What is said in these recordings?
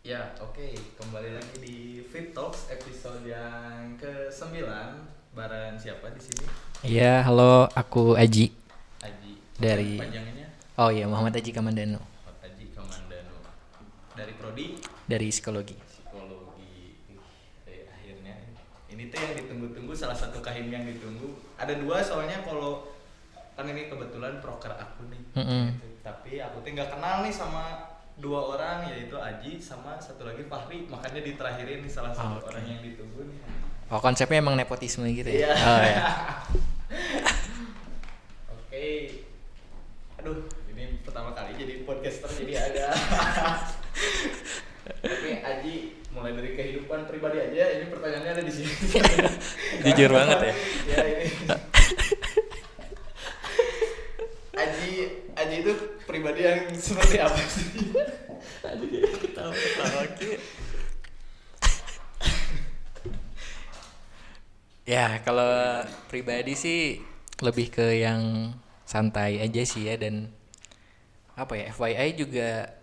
Ya, oke. Kembali lagi di Fit Talks episode yang ke-9. Bareng siapa di sini? Iya, halo, aku Aji Aji. Yang dari panjangnya Oh iya, Muhammad Aji Kamandano Muhammad Aji Kamandano. Dari prodi dari psikologi. psikologi. Akhirnya ini tuh yang ditunggu-tunggu, salah satu kahim yang ditunggu. Ada dua soalnya, kalau kan ini kebetulan proker aku nih. Mm-mm. Gitu. Tapi aku tuh nggak kenal nih sama dua orang, yaitu Aji sama satu lagi Fahri. Makanya diterakhirin nih salah satu Oke. orang yang ditunggu nih. Oh, konsepnya emang nepotisme gitu ya? Iya. Oh ya. Oke. Aduh, ini pertama kali jadi podcaster, jadi ada. Oke, Aji, mulai dari kehidupan pribadi aja. Ini pertanyaannya ada di sini. Jujur banget ya. Ya ini. Aji itu pribadi yang seperti apa sih? Aduh, ketawa-ketawa gitu. Ya, kalau pribadi sih lebih ke yang santai aja sih ya, dan apa ya, FYI juga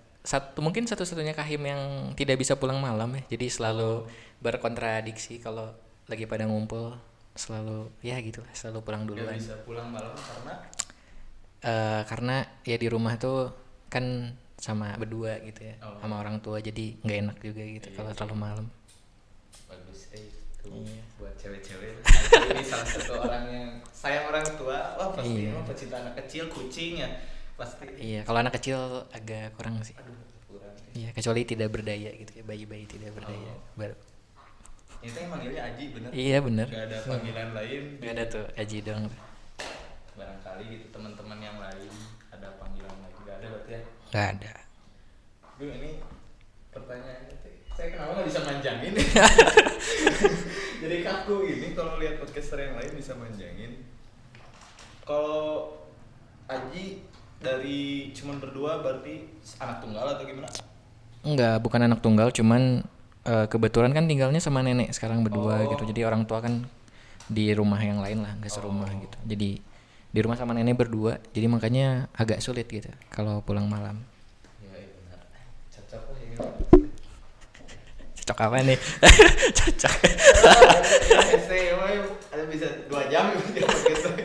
mungkin satu-satunya kahim yang tidak bisa pulang malam ya. Jadi selalu berkontradiksi kalau lagi pada ngumpul, selalu ya gitu lah, selalu pulang Gak duluan. bisa pulang malam karena Karena ya di rumah tuh kan sama berdua gitu ya, Oh. sama orang tua, jadi nggak enak juga gitu Iya, kalau iya. terlalu malam. bagus tuh Iya. buat cewek-cewek. Ini salah satu orang yang sayang orang tua. Wah, pasti Iya. emang pecinta anak kecil, kucing ya pasti. Iya, kalau anak kecil agak kurang sih. Aduh, kurang. Iya, kecuali tidak berdaya gitu ya, bayi-bayi tidak berdaya. Oh. Baru. Ini tuh yang manggilnya Aji, bener? Iya bener. Gak ada panggilan lain. Gak ada tuh Aji dong. Barangkali gitu teman-teman yang lain ada panggilan lain. Gak ada berarti ya? Gak ada. Duh, ini pertanyaannya tuh, saya kenapa nggak bisa manjangin? Jadi kaku gini kalau lihat podcaster yang lain bisa manjangin. Kalau Aji dari cuman berdua berarti anak tunggal atau gimana? Enggak, bukan anak tunggal, cuman kebetulan kan tinggalnya sama nenek sekarang berdua Oh. gitu. Jadi orang tua kan di rumah yang lain lah, nggak serumah gitu. Jadi di rumah sama nenek berdua, jadi makanya agak sulit gitu kalau pulang malam. Ya, iya benar. Cocok lah ini. Cocok apa nih? Cocok. Ada bisa 2 jam gitu podcast.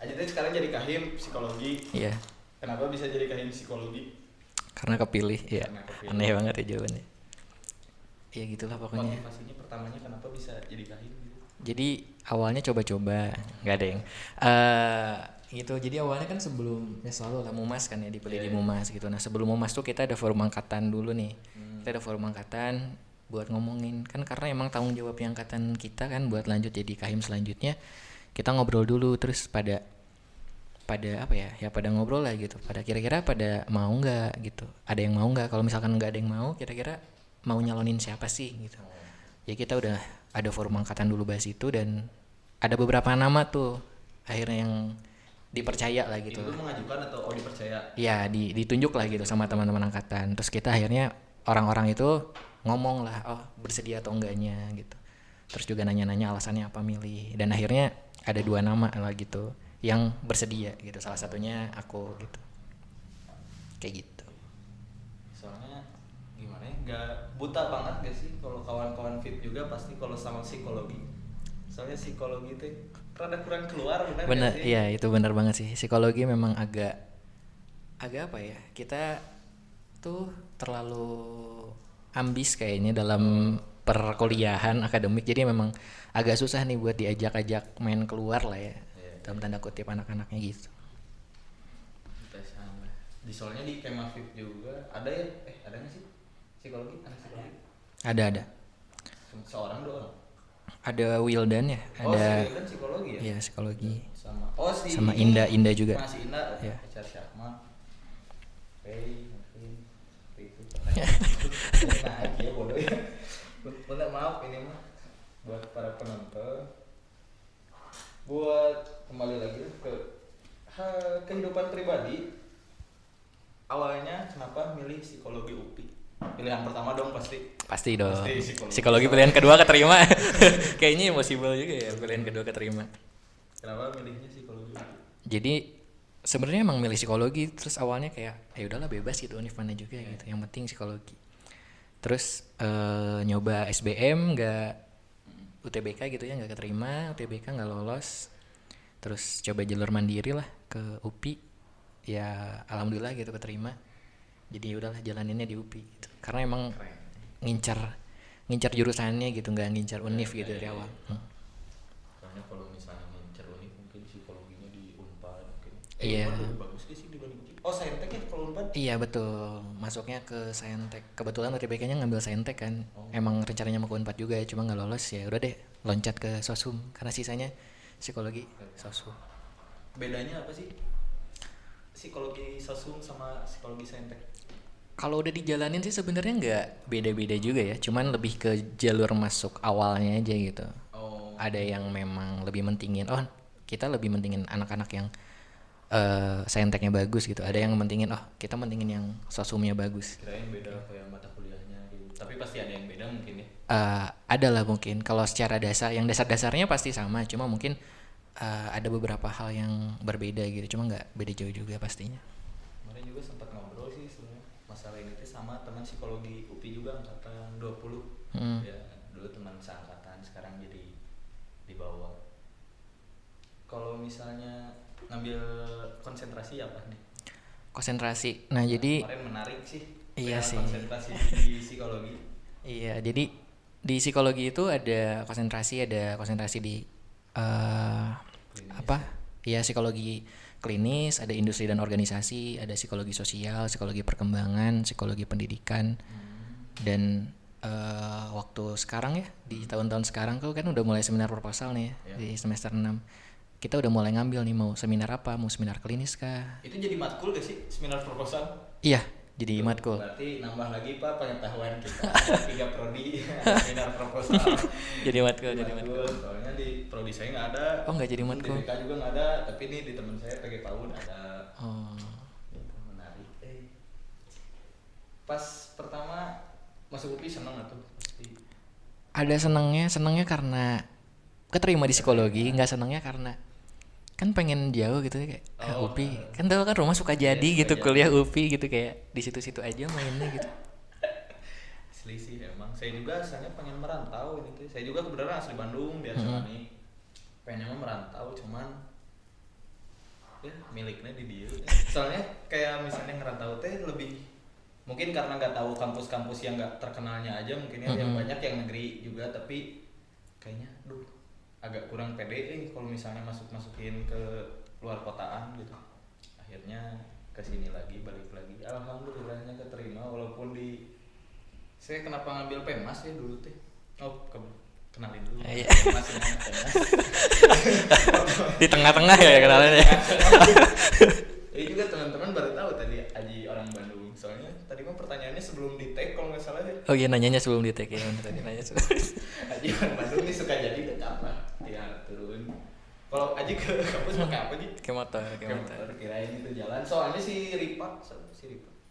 Aja teh sekarang jadi kahim psikologi. Iya, Kenapa bisa jadi kahim psikologi? karena kepilih ya. Karena kepilih. Aneh banget ya jawabannya. Ya gitulah pokoknya. Motivasinya pertamanya kenapa bisa jadi kahim gitu? Jadi awalnya coba-coba, nggak ada yang gitu. Jadi awalnya kan sebelum ya selalu lah Mumas kan ya, dipilih di Mumas gitu. Nah sebelum Mumas tuh kita ada forum angkatan dulu nih. Kita ada forum angkatan buat ngomongin kan, karena emang tanggung jawab angkatan kita kan buat lanjut jadi kahim selanjutnya. Kita ngobrol dulu, terus pada apa ya, pada ngobrol lah gitu, pada kira-kira pada mau nggak gitu, ada yang mau nggak, kalau misalkan nggak ada yang mau, kira-kira mau nyalonin siapa sih gitu. Ya kita udah ada forum angkatan dulu bahas itu, dan ada beberapa nama tuh akhirnya yang dipercaya lah gitu. Itu mengajukan atau dipercaya? Ya ditunjuk lah gitu sama teman-teman angkatan, terus kita akhirnya orang-orang itu ngomong lah, oh bersedia atau enggaknya gitu, terus juga nanya-nanya alasannya apa milih, dan akhirnya ada 2 nama lah gitu yang bersedia gitu, salah satunya aku gitu, kayak gitu. Soalnya gimana ya, nggak buta banget gak sih kalau kawan-kawan fit juga pasti kalau sama psikologi. Soalnya psikologi itu rada kurang keluar, benar Bener, gak sih? iya itu bener banget sih, psikologi memang agak apa ya, kita tuh terlalu ambis kayaknya dalam perkuliahan akademik, jadi memang agak susah nih buat diajak-ajak main keluar lah ya, dalam tanda kutip anak-anaknya gitu. Kita sama. Soalnya di Kema Fit juga ada ya, ada nggak sih psikologi, anak psikologi? Ada Seorang 2 orang. ada Wildan ya, Oh, ada si kan psikologi ya? ya psikologi, Sama si sama ini, Inda juga. masih Indah, Ya. pacar Syahma. Mungkin itu pertanyaan. Naik ya bodoh ya. Bener, maaf ini mah buat para penonton. Buat kembali lagi ke kehidupan pribadi. Awalnya kenapa milih psikologi UPI? Pilihan pertama dong pasti. Pasti dong. Pasti Psikologi pilihan kedua keterima. Kayaknya impossible juga ya pilihan kedua keterima. Kenapa milihnya psikologi UPI? Jadi sebenarnya emang milih psikologi, terus awalnya kayak ya udahlah bebas gitu, univ mana juga gitu, yang penting psikologi. Terus nyoba SBM nggak, UTBK gitu ya nggak keterima, UTBK nggak lolos. Terus coba jalur mandiri lah ke UPI, ya alhamdulillah gitu keterima. Jadi udahlah jalaninnya di UPI gitu. Karena emang ngincar jurusannya gitu, nggak ngincar univ gitu dari awal. Karena kalau misalnya ngincer univ mungkin psikologinya di Unpad mungkin. Iya. Unpad lebih bagus sih dibanding UPI. Oh, Saintek ya kalau Unpad? Iya betul, masuknya ke Saintek. Kebetulan UTBK-nya ngambil Saintek kan. Emang rencananya mau ke Unpad juga, cuma nggak lolos, ya udah deh loncat ke Sosum karena sisanya psikologi Sosum. Bedanya apa sih? Psikologi Sosum sama psikologi Saintek? Kalau udah dijalanin sih sebenarnya nggak beda-beda juga ya, cuman lebih ke jalur masuk awalnya aja gitu. Oh. Ada yang memang lebih mentingin, kita lebih mentingin anak-anak yang sainteknya bagus gitu. Ada yang mentingin, kita mentingin yang sosumnya bagus. Kirain beda kayak mata kuliahnya gitu. Tapi pasti ada yang beda mungkin ya. Ada lah mungkin. Kalau secara dasar, yang dasar-dasarnya pasti sama, cuma mungkin ada beberapa hal yang berbeda gitu. Cuma nggak beda jauh juga pastinya. Kemarin juga sempat ngobrol sih sebenarnya masalah ini tuh sama teman psikologi UPI juga angkatan 20. Ya, dulu teman seangkatan, sekarang jadi di bawah. Kalau misalnya ngambil konsentrasi apa nih? Konsentrasi. Nah, jadi kemarin menarik sih. Iya sih. Konsentrasi di psikologi. Iya, jadi di psikologi itu ada konsentrasi di apa? Ya psikologi klinis, ada industri dan organisasi, ada psikologi sosial, psikologi perkembangan, psikologi pendidikan. Dan waktu sekarang ya, di tahun-tahun sekarang tuh kan udah mulai seminar proposal nih ya, di semester 6. Kita udah mulai ngambil nih mau seminar apa, mau seminar klinis kah? Itu jadi matkul gak sih seminar proposal? Iya, jadi matkul. Berarti nambah lagi Pak pengetahuan kita. 3 prodi seminar proposal. Jadi matkul. Soalnya di prodi saya nggak ada. Oh, nggak jadi matkul. Di BK juga nggak ada, tapi nih di teman saya PG PAUD ada. Oh. Itu menarik. Pas pertama masuk UPI seneng atau pasti? Ada senengnya karena keterima di psikologi, nggak senengnya karena kan pengen jauh gitu ya, kayak UPI kan tau kan rumah suka jadi gitu, kuliah UPI gitu, kayak di situ-situ aja mainnya gitu. Asli sih emang saya juga asalnya pengen merantau gitu. Saya juga kebetulan asli Bandung biasa nih pengen merantau, cuman ya miliknya di dia. Soalnya kayak misalnya ngerantau teh lebih mungkin karena nggak tahu kampus-kampus yang nggak terkenalnya aja mungkin ya, yang banyak yang negeri juga, tapi kayaknya agak kurang pede kalau misalnya masukin ke luar kotaan gitu. Akhirnya kesini lagi, balik lagi, alhamdulillahnya keterima walaupun saya kenapa ngambil PEMAS ya dulu teh. Kenalin dulu. PEMAS ini PEMAS. Di tengah-tengah ya kenalannya. Ini juga teman-teman baru tahu tadi Aji orang Bandung. Soalnya tadi mah pertanyaannya sebelum di tag kalau nggak salah ya. Oh iya, nanyanya sebelum di tag ya, tadi nanya sebelum. Aji orang Bandung nih suka jadi dekat lah. Ya turun. Kalau Aji ke kampus pakai apa Ji? Ke motor. Kirain itu jalan. Soalnya si Riva.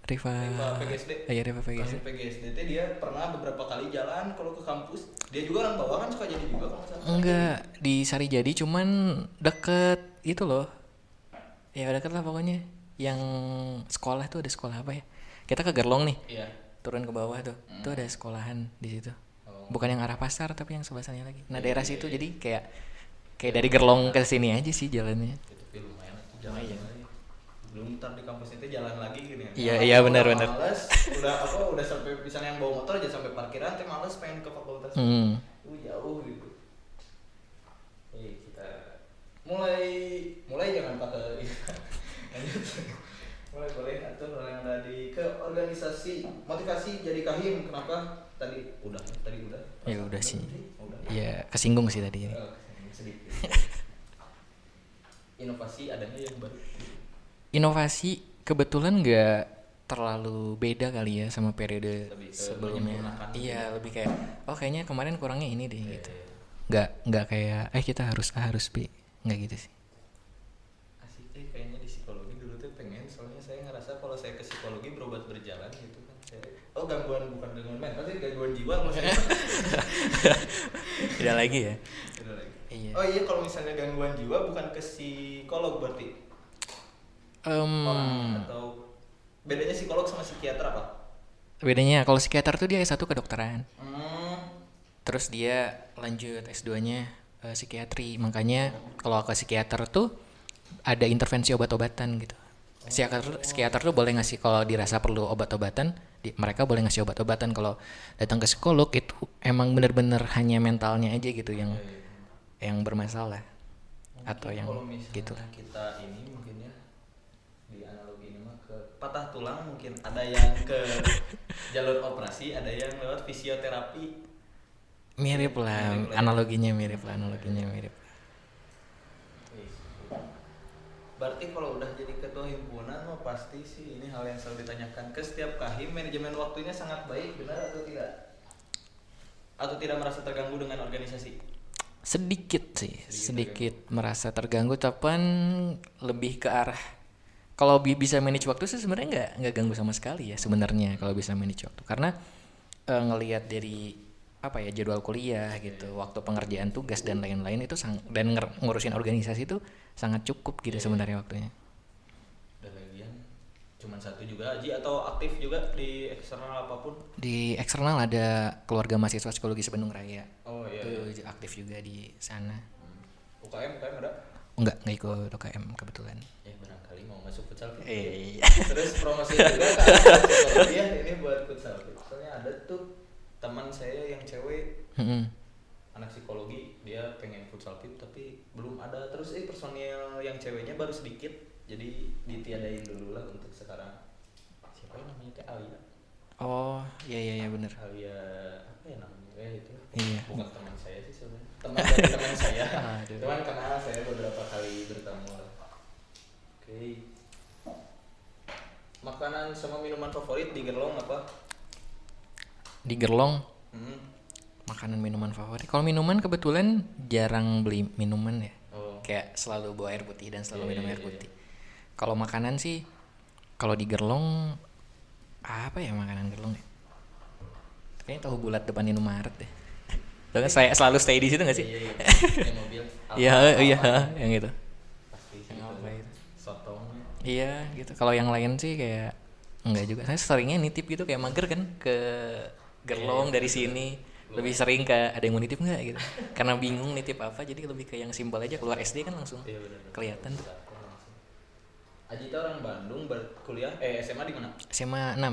Riva PGSD. Iya, Riva PGSD. PGSD dia pernah beberapa kali jalan kalau ke kampus. Dia juga orang bawah kan suka jadi juga kalau misalnya. Enggak, di Sarijadi cuman deket itu loh. Ya deket lah pokoknya. Yang sekolah tuh ada sekolah apa ya? Kita ke Gerlong nih. Iya. Turun ke bawah tuh. Itu ada sekolahan di situ. Bukan yang arah pasar tapi yang sebelah sana lagi. Nah, daerah situ jadi kayak dari Gerlong ke sini aja sih jalannya. Tapi lumayan tuh jalan. Belum ntar di kampus itu jalan lagi gini ya. Iya benar. Males, udah sampai misalnya yang bawa motor aja sampai parkiran, tapi males pengen ke fakultas. Jauh gitu. Kita mulai jangan pakai boleh atur yang tadi ke organisasi motivasi jadi kahim. Kenapa tadi udah ya udah sih ya, kesinggung sih tadi. Sedikit. Inovasi adanya yang baru. Inovasi kebetulan nggak terlalu beda kali ya sama periode sebelumnya. Iya, lebih kayak kayaknya kemarin kurangnya ini deh gitu. Nggak kayak kita harus A harus B, nggak gitu sih. Asik kayaknya di psikologi dulu tuh pengen, soalnya saya ngerasa kalau saya ke psikologi berobat berjalan gitu kan. Bukan gangguan mental sih, gangguan jiwa maksudnya. Tidak lagi ya. Tidak lagi. Iya. Oh iya, kalau misalnya gangguan jiwa bukan ke psikolog berarti. orang atau bedanya psikolog sama psikiater apa? Bedanya kalau psikiater tuh dia S1 kedokteran. Hmm. Terus dia lanjut S2-nya psikiatri. Makanya kalau ke psikiater tuh ada intervensi obat-obatan gitu. Psikiater tuh boleh ngasih kalau dirasa perlu obat-obatan, mereka boleh ngasih obat-obatan. Kalau datang ke psikolog itu emang bener-bener hanya mentalnya aja gitu yang bermasalah. Mungkin Atau yang kalau misalnya gitu lah. kita ini mungkin ya di analogi ini mah ke patah tulang, mungkin ada yang ke jalur operasi, ada yang lewat fisioterapi. Mirip lah, analoginya mirip. Wih. Berarti kalau udah jadi ketua himpunan mah pasti sih ini hal yang selalu ditanyakan ke setiap kahim, manajemen waktunya sangat baik, benar atau tidak? Atau tidak merasa terganggu dengan organisasi? Sedikit merasa terganggu, tapi lebih ke arah kalau bisa manage waktu sih sebenarnya nggak ganggu sama sekali ya sebenarnya kalau bisa manage waktu, karena ngelihat dari apa ya jadwal kuliah gitu, waktu pengerjaan tugas dan lain-lain itu dan ngurusin organisasi itu sangat cukup gitu sebenarnya waktunya. Dan lagian cuman satu juga Aji, atau aktif juga di eksternal apapun? Di eksternal ada keluarga mahasiswa psikologi Bandung Raya. Oh iya. Itu aktif juga di sana. UKM ada? Enggak ikut UKM kebetulan. Ya barangkali mau masuk futsal fit. Iya. Terus promosi juga kan psikologi ya, ini buat futsal fit. Soalnya ada tuh teman saya yang cewek, anak psikologi, dia pengen futsal fit tapi belum ada. Terus personil yang ceweknya baru sedikit, jadi ditiadain dulu lah untuk sekarang. Siapa yang namanya teh Alia? Oh iya benar. Alia apa ya namanya ya itu? Iya. Bukan teman saya sih sebenarnya. Teman dari teman saya. Aduh. Cuman kenal saya beberapa kali bertemu lah. Oke. Makanan sama minuman favorit di Gerlong apa? Di Gerlong makanan minuman favorit. Kalau minuman kebetulan jarang beli minuman ya. Kayak selalu bawa air putih dan selalu minum air putih. Kalau makanan sih, kalau di Gerlong apa ya makanan Gerlong ya? Kayaknya tahu bulat depan Indomaret deh. Soalnya saya selalu stay di situ nggak sih? Iya. Yang mobil. Iya yang itu. Pasti sih. Yang apa itu? Sotong. Iya gitu. Kalau yang lain sih kayak enggak juga. Saya seringnya nitip gitu kayak mager kan ke Gerlong dari sini. Lebih sering ke ada yang mau nitip nggak gitu. Karena bingung nitip apa, jadi lebih ke yang simpel aja. Keluar SD kan langsung kelihatan tuh. Aji tuh orang Bandung berkuliah SMA di mana? SMA 6.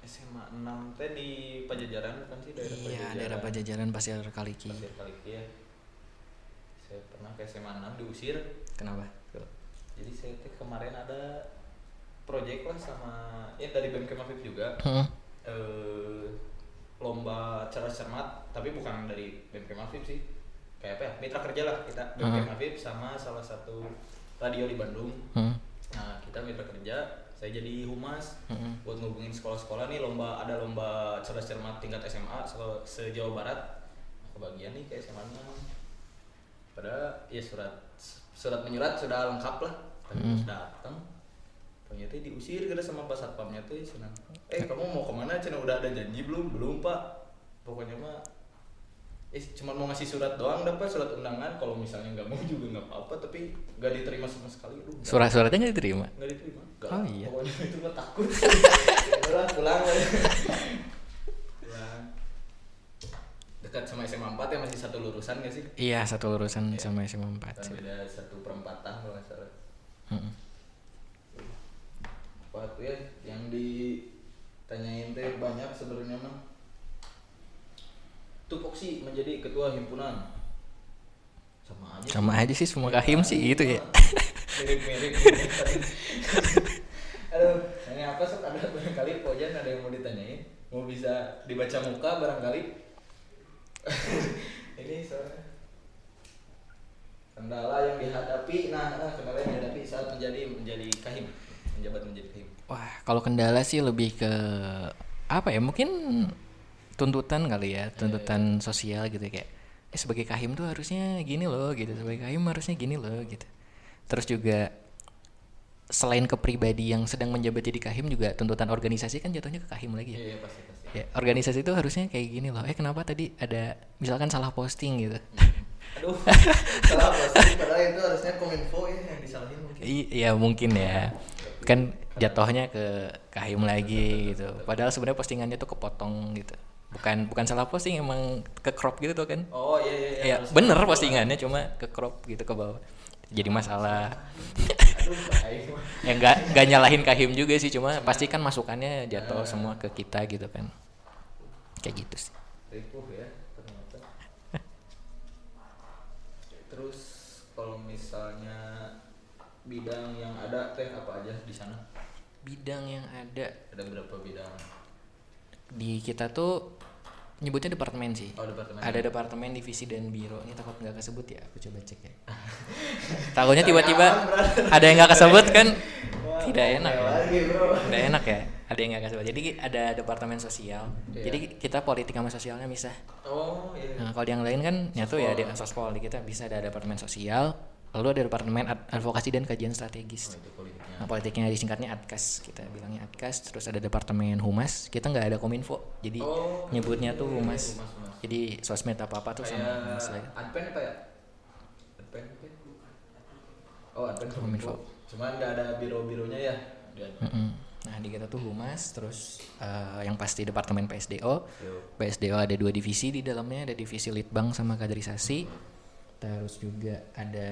SMA 6 teh di Pajajaran kan sih, daerah Pajajaran. Iya, daerah Pajajaran Pasir Kaliki. Pasir Kaliki ya. Saya pernah ke SMA 6 diusir. Kenapa? Jadi saya kemarin ada project lah sama ya dari BMK Mafib juga. Lomba cerdas cermat, tapi bukan dari BMK Mafib sih. Kayak apa ya? Mitra kerja lah kita BMK Mafib sama salah satu radio di Bandung. Nah, kita mitra kerja, saya jadi humas buat ngubungin sekolah-sekolah nih, ada lomba cerdas cermat tingkat SMA se-Jawa Barat. Kebagian nih ke SMA 6. Padahal ya surat menyurat sudah lengkap lah. Tapi terus datang ternyata diusir kita sama Pak Satpamnya tuh senang. Kamu mau kemana? Cina udah ada janji belum? Belum Pak. Pokoknya mah cuma mau ngasih surat doang, dapat surat undangan. Kalau misalnya nggak mau juga nggak apa-apa, tapi nggak diterima sama sekali. Surat-suratnya nggak diterima? Nggak diterima. Gak, oh iya. Pokoknya itu mah takut. Udah pulang. Pulang. Dekat sama SMA 4 ya, masih satu lurusan nggak sih? Iya, satu lurusan sama SMA 4 sih. Beda 1/4 tahun kalau nggak salah. Apa tuh ya yang ditanyain teh banyak sebenarnya mah. Tupoksi menjadi ketua himpunan sama aja sih semua kahim sih gitu ya. Mirip. Aduh, ini apa sok ada barangkali Pojan ada yang mau ditanyain, mau bisa dibaca muka barangkali. Ini soalnya kendala yang dihadapi, kendala yang dihadapi saat menjadi kahim, menjabat menjadi kahim. Wah, kalau kendala sih lebih ke apa ya? Mungkin tuntutan kali ya, tuntutan sosial gitu kayak sebagai kahim tuh harusnya gini loh gitu, sebagai kahim harusnya gini loh gitu. Terus juga selain ke pribadi yang sedang menjabat jadi kahim, juga tuntutan organisasi kan jatuhnya ke kahim lagi ya. Iya, pasti. Ya, organisasi itu harusnya kayak gini loh. Kenapa tadi ada misalkan salah posting gitu. Aduh, salah posting padahal itu harusnya Kominfo ya yang disalahin mungkin. Iya, mungkin ya. kan jatuhnya ke Kahim lagi gitu. Padahal sebenarnya postingannya tuh kepotong gitu. Bukan salah posting, emang ke crop gitu tuh kan. Oh iya iya, Ya harus bener dibuat. postingannya cuma ke crop gitu ke bawah. Jadi masalah. Aduh, Kahim. Ya nggak nyalahin Kahim juga sih, cuma pasti kan masukannya jatuh semua ke kita gitu kan. Kayak gitu sih. Ripuh ya ternyata. Terus kalau misalnya bidang yang ada teh apa aja di sana? Bidang yang ada Ada berapa bidang? di kita tuh nyebutnya departemen sih. Oh, departemen. Ada departemen, divisi dan biro. Ini takut nggak kesebut ya, aku coba cek ya. Takutnya tiba-tiba ada yang nggak kesebut kan. Wah, Tidak enak ya. lagi, bro. Tidak enak ya. Ada yang nggak kesebut. Jadi ada departemen sosial. Iya. Jadi kita politik sama sosialnya misah. Oh iya. Nah, kalau di yang lain kan nyatu ya di sospol. Di kita bisa ada departemen sosial, lalu ada departemen advokasi dan kajian strategis. Oh, itu politiknya. Nah, politiknya disingkatnya Adkas, kita bilangnya Adkas. Terus ada departemen humas, kita nggak ada kominfo, jadi Oh, nyebutnya tuh iya, humas. humas. Jadi sosmed apa apa tuh sama Kayak humas lah. Adpen apa ya? Adpen. Oh, Adpen Kominfo. Kominfo. Cuman nggak ada biro-bironya ya. Mm-mm. Nah di kita tuh humas, terus yang pasti departemen PSDO. Yo. PSDO ada 2 divisi di dalamnya, ada divisi litbang sama kaderisasi. Terus juga ada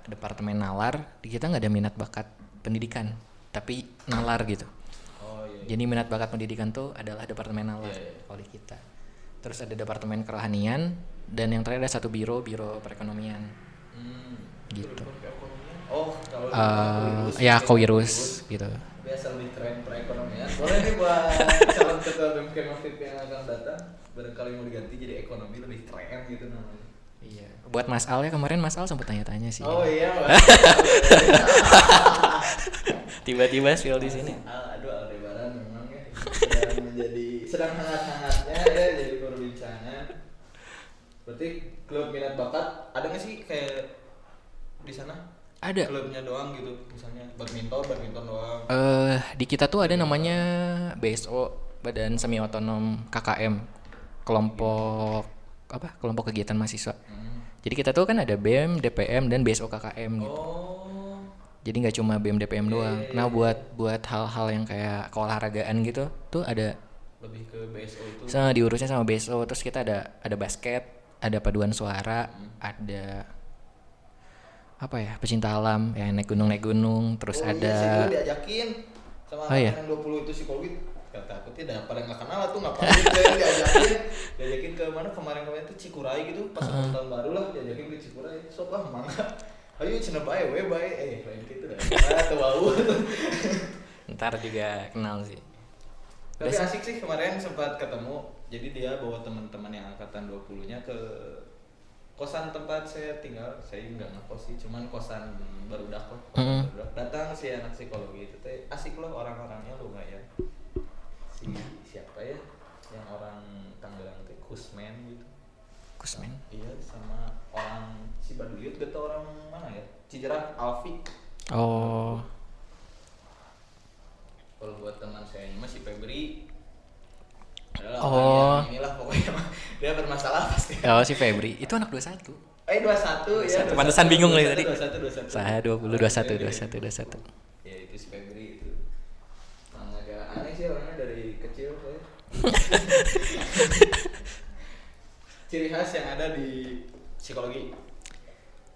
departemen nalar. Di kita nggak ada minat bakat pendidikan, tapi nalar gitu. Oh iya. Jadi minat bakat pendidikan tuh adalah departemen nalar Iya. oleh kita. Terus ada departemen kerohanian dan yang terakhir ada satu biro perekonomian gitu. Oh, kalau Ya kowirus gitu. biasa lebih keren perekonomian. Boleh nih buat calon ketua BMK Mafid yang akan datang, barangkali mau diganti jadi ekonomi lebih keren gitu namanya. Iya. Buat Mas Al ya, kemarin Mas Al sempat tanya-tanya sih. Oh iya, Tiba-tiba spill di sini. Aduh, Aldebaran memang ya sedang hangat-hangatnya ya jadi perbincangan. Berarti klub minat bakat ada nggak sih kayak di sana? Ada. Klubnya doang gitu, misalnya badminton doang. Di kita tuh ada namanya BSO, Badan Semi Otonom KKM, kelompok kelompok kegiatan mahasiswa. Jadi kita tuh kan ada BEM, DPM dan BSO KKM gitu. Oh. Jadi nggak cuma BEM DPM doang. Nah buat hal-hal yang kayak keolahragaan gitu tuh ada Lebih ke BSO itu. diurusnya sama BSO. Terus kita ada basket, ada paduan suara, ada apa ya, pecinta alam ya, naik gunung, terus Oh, ada iya sih, dulu diajakin sama Oh, iya. yang 20 itu psikolog. Kata aku tidak pada nggak kenal lah tuh ngapain gitu ya diajakin ke mana kemarin tuh Cikuray gitu pas tahun baru lah diajakin ke Cikuray. Sok lah mangga. Ayo cenah bae we bae lain gitu dah. Tuh bau. ntar juga kenal sih. Tapi asik sih kemarin sempat ketemu. Jadi dia bawa teman-teman yang angkatan 20-nya ke kosan tempat saya tinggal. Saya nggak ngekos sih, cuman kosan barudak lah. Barudak. Datang si anak psikologi itu teh asik loh, orang-orangnya lumayan. Si siapa ya? Yang orang Tangerang teh Kusmen gitu. Kusmen. Iya, sama orang si Baduyut gitu, orang mana ya? Cijerah Alfi. Oh, Kalau buat teman saya ini masih Febri. Adalah Oh. orang yang inilah pokoknya mah. Dia bermasalah pasti. si Febri itu anak 21. 21 ya. 21. Pantesan bingung lagi tadi. 21. Saya 20, 21. Ya itu si Febri itu. Emang agak aneh sih orangnya dari kecil saya. Ciri khas yang ada di psikologi.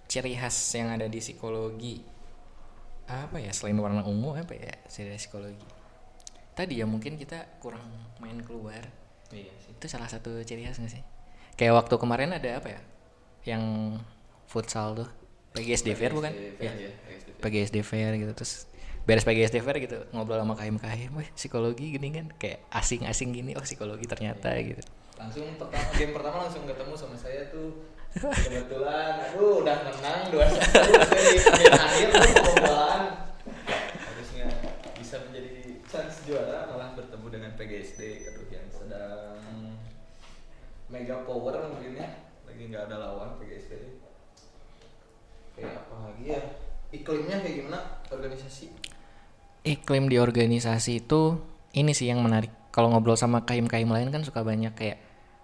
Ciri khas yang ada di psikologi apa ya, selain warna ungu apa ya ciri khas psikologi? Tadi ya mungkin kita kurang main keluar. Iya sih. Itu salah satu ciri khas nggak sih? Kayak waktu kemarin ada apa ya? Yang futsal tuh PGSD Fair bukan? Ya. PGSD Fair gitu, terus beres PGSD Fair gitu ngobrol sama KM, weh psikologi gini kan, kayak asing-asing gini, oh psikologi ternyata gitu. Langsung game pertama langsung ketemu sama saya tuh. Kebetulan aduh udah menang 2-1 saya di menit akhir tuh kebobolan. Harusnya bisa menjadi chance juara, malah bertemu dengan PGSD aduh yang sedang mega power mungkin ya, lagi nggak ada lawan PGSD. Kayak apa lagi ya, iklimnya kayak gimana organisasi? Iklim di organisasi itu ini sih yang menarik. Kalau ngobrol sama kaim lain kan suka banyak kayak,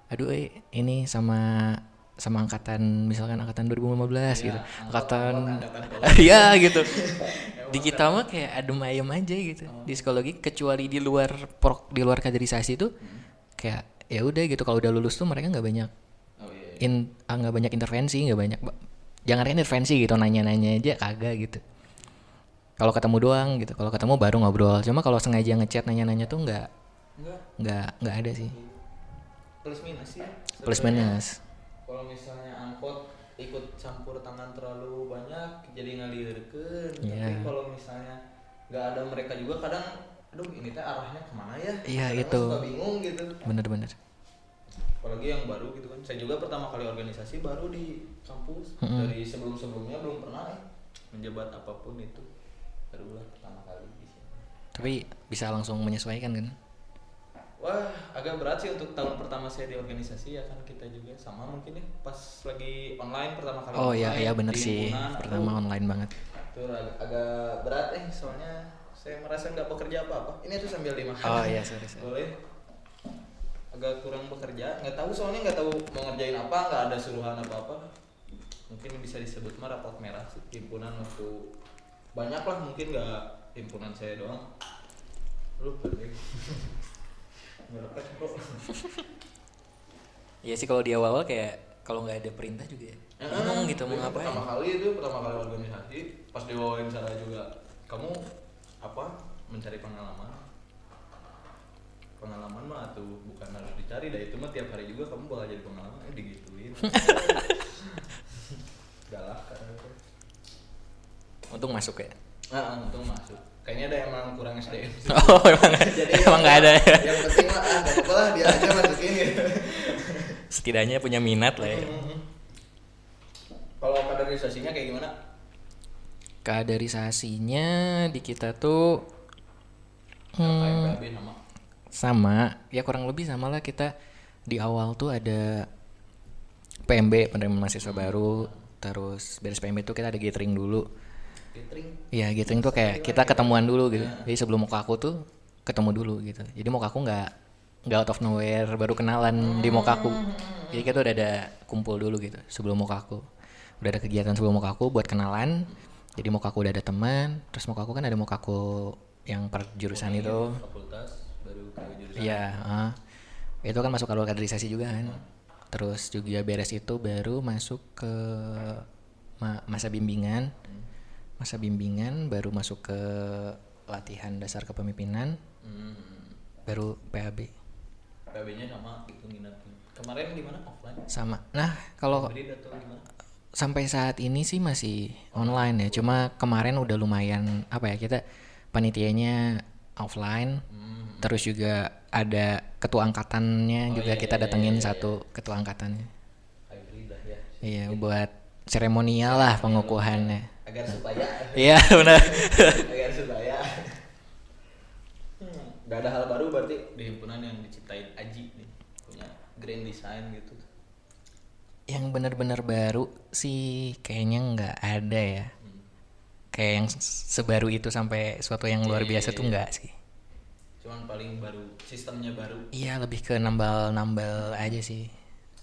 aduh ini sama sama angkatan misalkan angkatan 2015 gitu. Angkatan kolot. iya gitu. Di kita mah kayak adem ayem aja gitu. Di psikologi kecuali di luar kaderisasi itu kayak ya udah gitu, kalau udah lulus tuh mereka nggak banyak Oh iya. nggak banyak intervensi, nggak banyak jangan intervensi gitu, nanya-nanya aja kagak gitu. Kalau ketemu doang gitu, kalau ketemu baru ngobrol. Cuma kalau sengaja ngechat nanya-nanya tuh Enggak. nggak ada sih. Plus minus sih. Plus Sebenarnya minus. kalau misalnya angkot ikut campur tangan terlalu banyak jadi ngalirkeun. Iya. Tapi kalau misalnya nggak ada mereka juga kadang aduh ini teh arahnya kemana ya? Iya, Kadang itu. suka bingung gitu. Bener-bener. Apalagi yang baru gitu kan. Saya juga pertama kali organisasi baru di kampus. Dari sebelum-sebelumnya belum pernah menjabat apapun itu. Barulah pertama kali di sini. Tapi bisa langsung menyesuaikan kan? Wah, agak berat sih untuk tahun pertama saya di organisasi ya kan, kita juga sama mungkin ya pas lagi online pertama kali. Oh iya, online, iya bener di sih. himpunan, Pertama aduh, online banget. itu agak berat soalnya saya merasa nggak bekerja apa-apa. Ini tuh sambil dimakan. Oh iya, sorry. Boleh. Agak kurang bekerja, nggak tahu soalnya nggak tahu mau ngerjain apa, nggak ada suruhan apa-apa. Mungkin bisa disebut mah rapot merah sih himpunan waktu banyak lah, mungkin nggak himpunan saya doang. Lu balik. Ngerepet kok. Iya sih, kalau di awal kayak kalau nggak ada perintah juga bingung gitu mau ngapain. Pertama kali organisasi pas diwawancara juga, kamu apa mencari pengalaman mah tuh bukan harus dicari dah, itu mah tiap hari juga kamu bakal jadi pengalaman digituin. Galak kan itu. Untung masuk ya. Untung masuk. Kayaknya ada emang kurang SDM. Oh emang nggak ada ya. Yang penting mah nggak apa-apa lah, dia aja masukin gitu. Setidaknya punya minat lah ya. Kalau kaderisasinya kayak gimana? Kaderisasinya di kita tuh KMPAB sama. sama, ya kurang lebih sama lah. Kita di awal tuh ada PMB, penerimaan mahasiswa baru. Terus beres PMB tuh kita ada gathering dulu. Iya, gathering tuh kayak kita ketemuan dulu gitu. Jadi sebelum Mokaku tuh ketemu dulu gitu. Jadi Mokaku nggak out of nowhere baru kenalan di Mokaku. Jadi kita udah ada kumpul dulu gitu sebelum Mokaku. Udah ada kegiatan sebelum Mokaku buat kenalan. Jadi Mokaku udah ada teman. Terus Mokaku kan ada Mokaku yang per jurusan itu. Fakultas baru ke jurusan. Iya, itu kan masuk alur kaderisasi juga kan. Terus juga beres itu baru masuk ke masa bimbingan. Masa bimbingan baru masuk ke latihan dasar kepemimpinan. Baru PAB. PAB-nya sama itu minatnya. Kemarin gimana offline? Sama. Nah, kalau Hybrid atau gimana? sampai saat ini sih masih online ya. Cuma kemarin udah lumayan apa ya, kita panitianya offline. Terus juga ada ketua angkatannya juga kita datengin satu ketua angkatannya. Hybrid lah ya. Iya, buat seremonial lah pengukuhannya. Agar supaya. Iya, benar. Agar supaya. Gak ada hal baru berarti di himpunan yang diciptain Aji nih, punya grand design gitu. Yang benar-benar baru sih kayaknya nggak ada ya. Kayak yang sebaru itu sampai suatu yang luar biasa tuh nggak sih. Cuman paling baru, sistemnya baru. Iya, lebih ke nambal-nambal aja sih.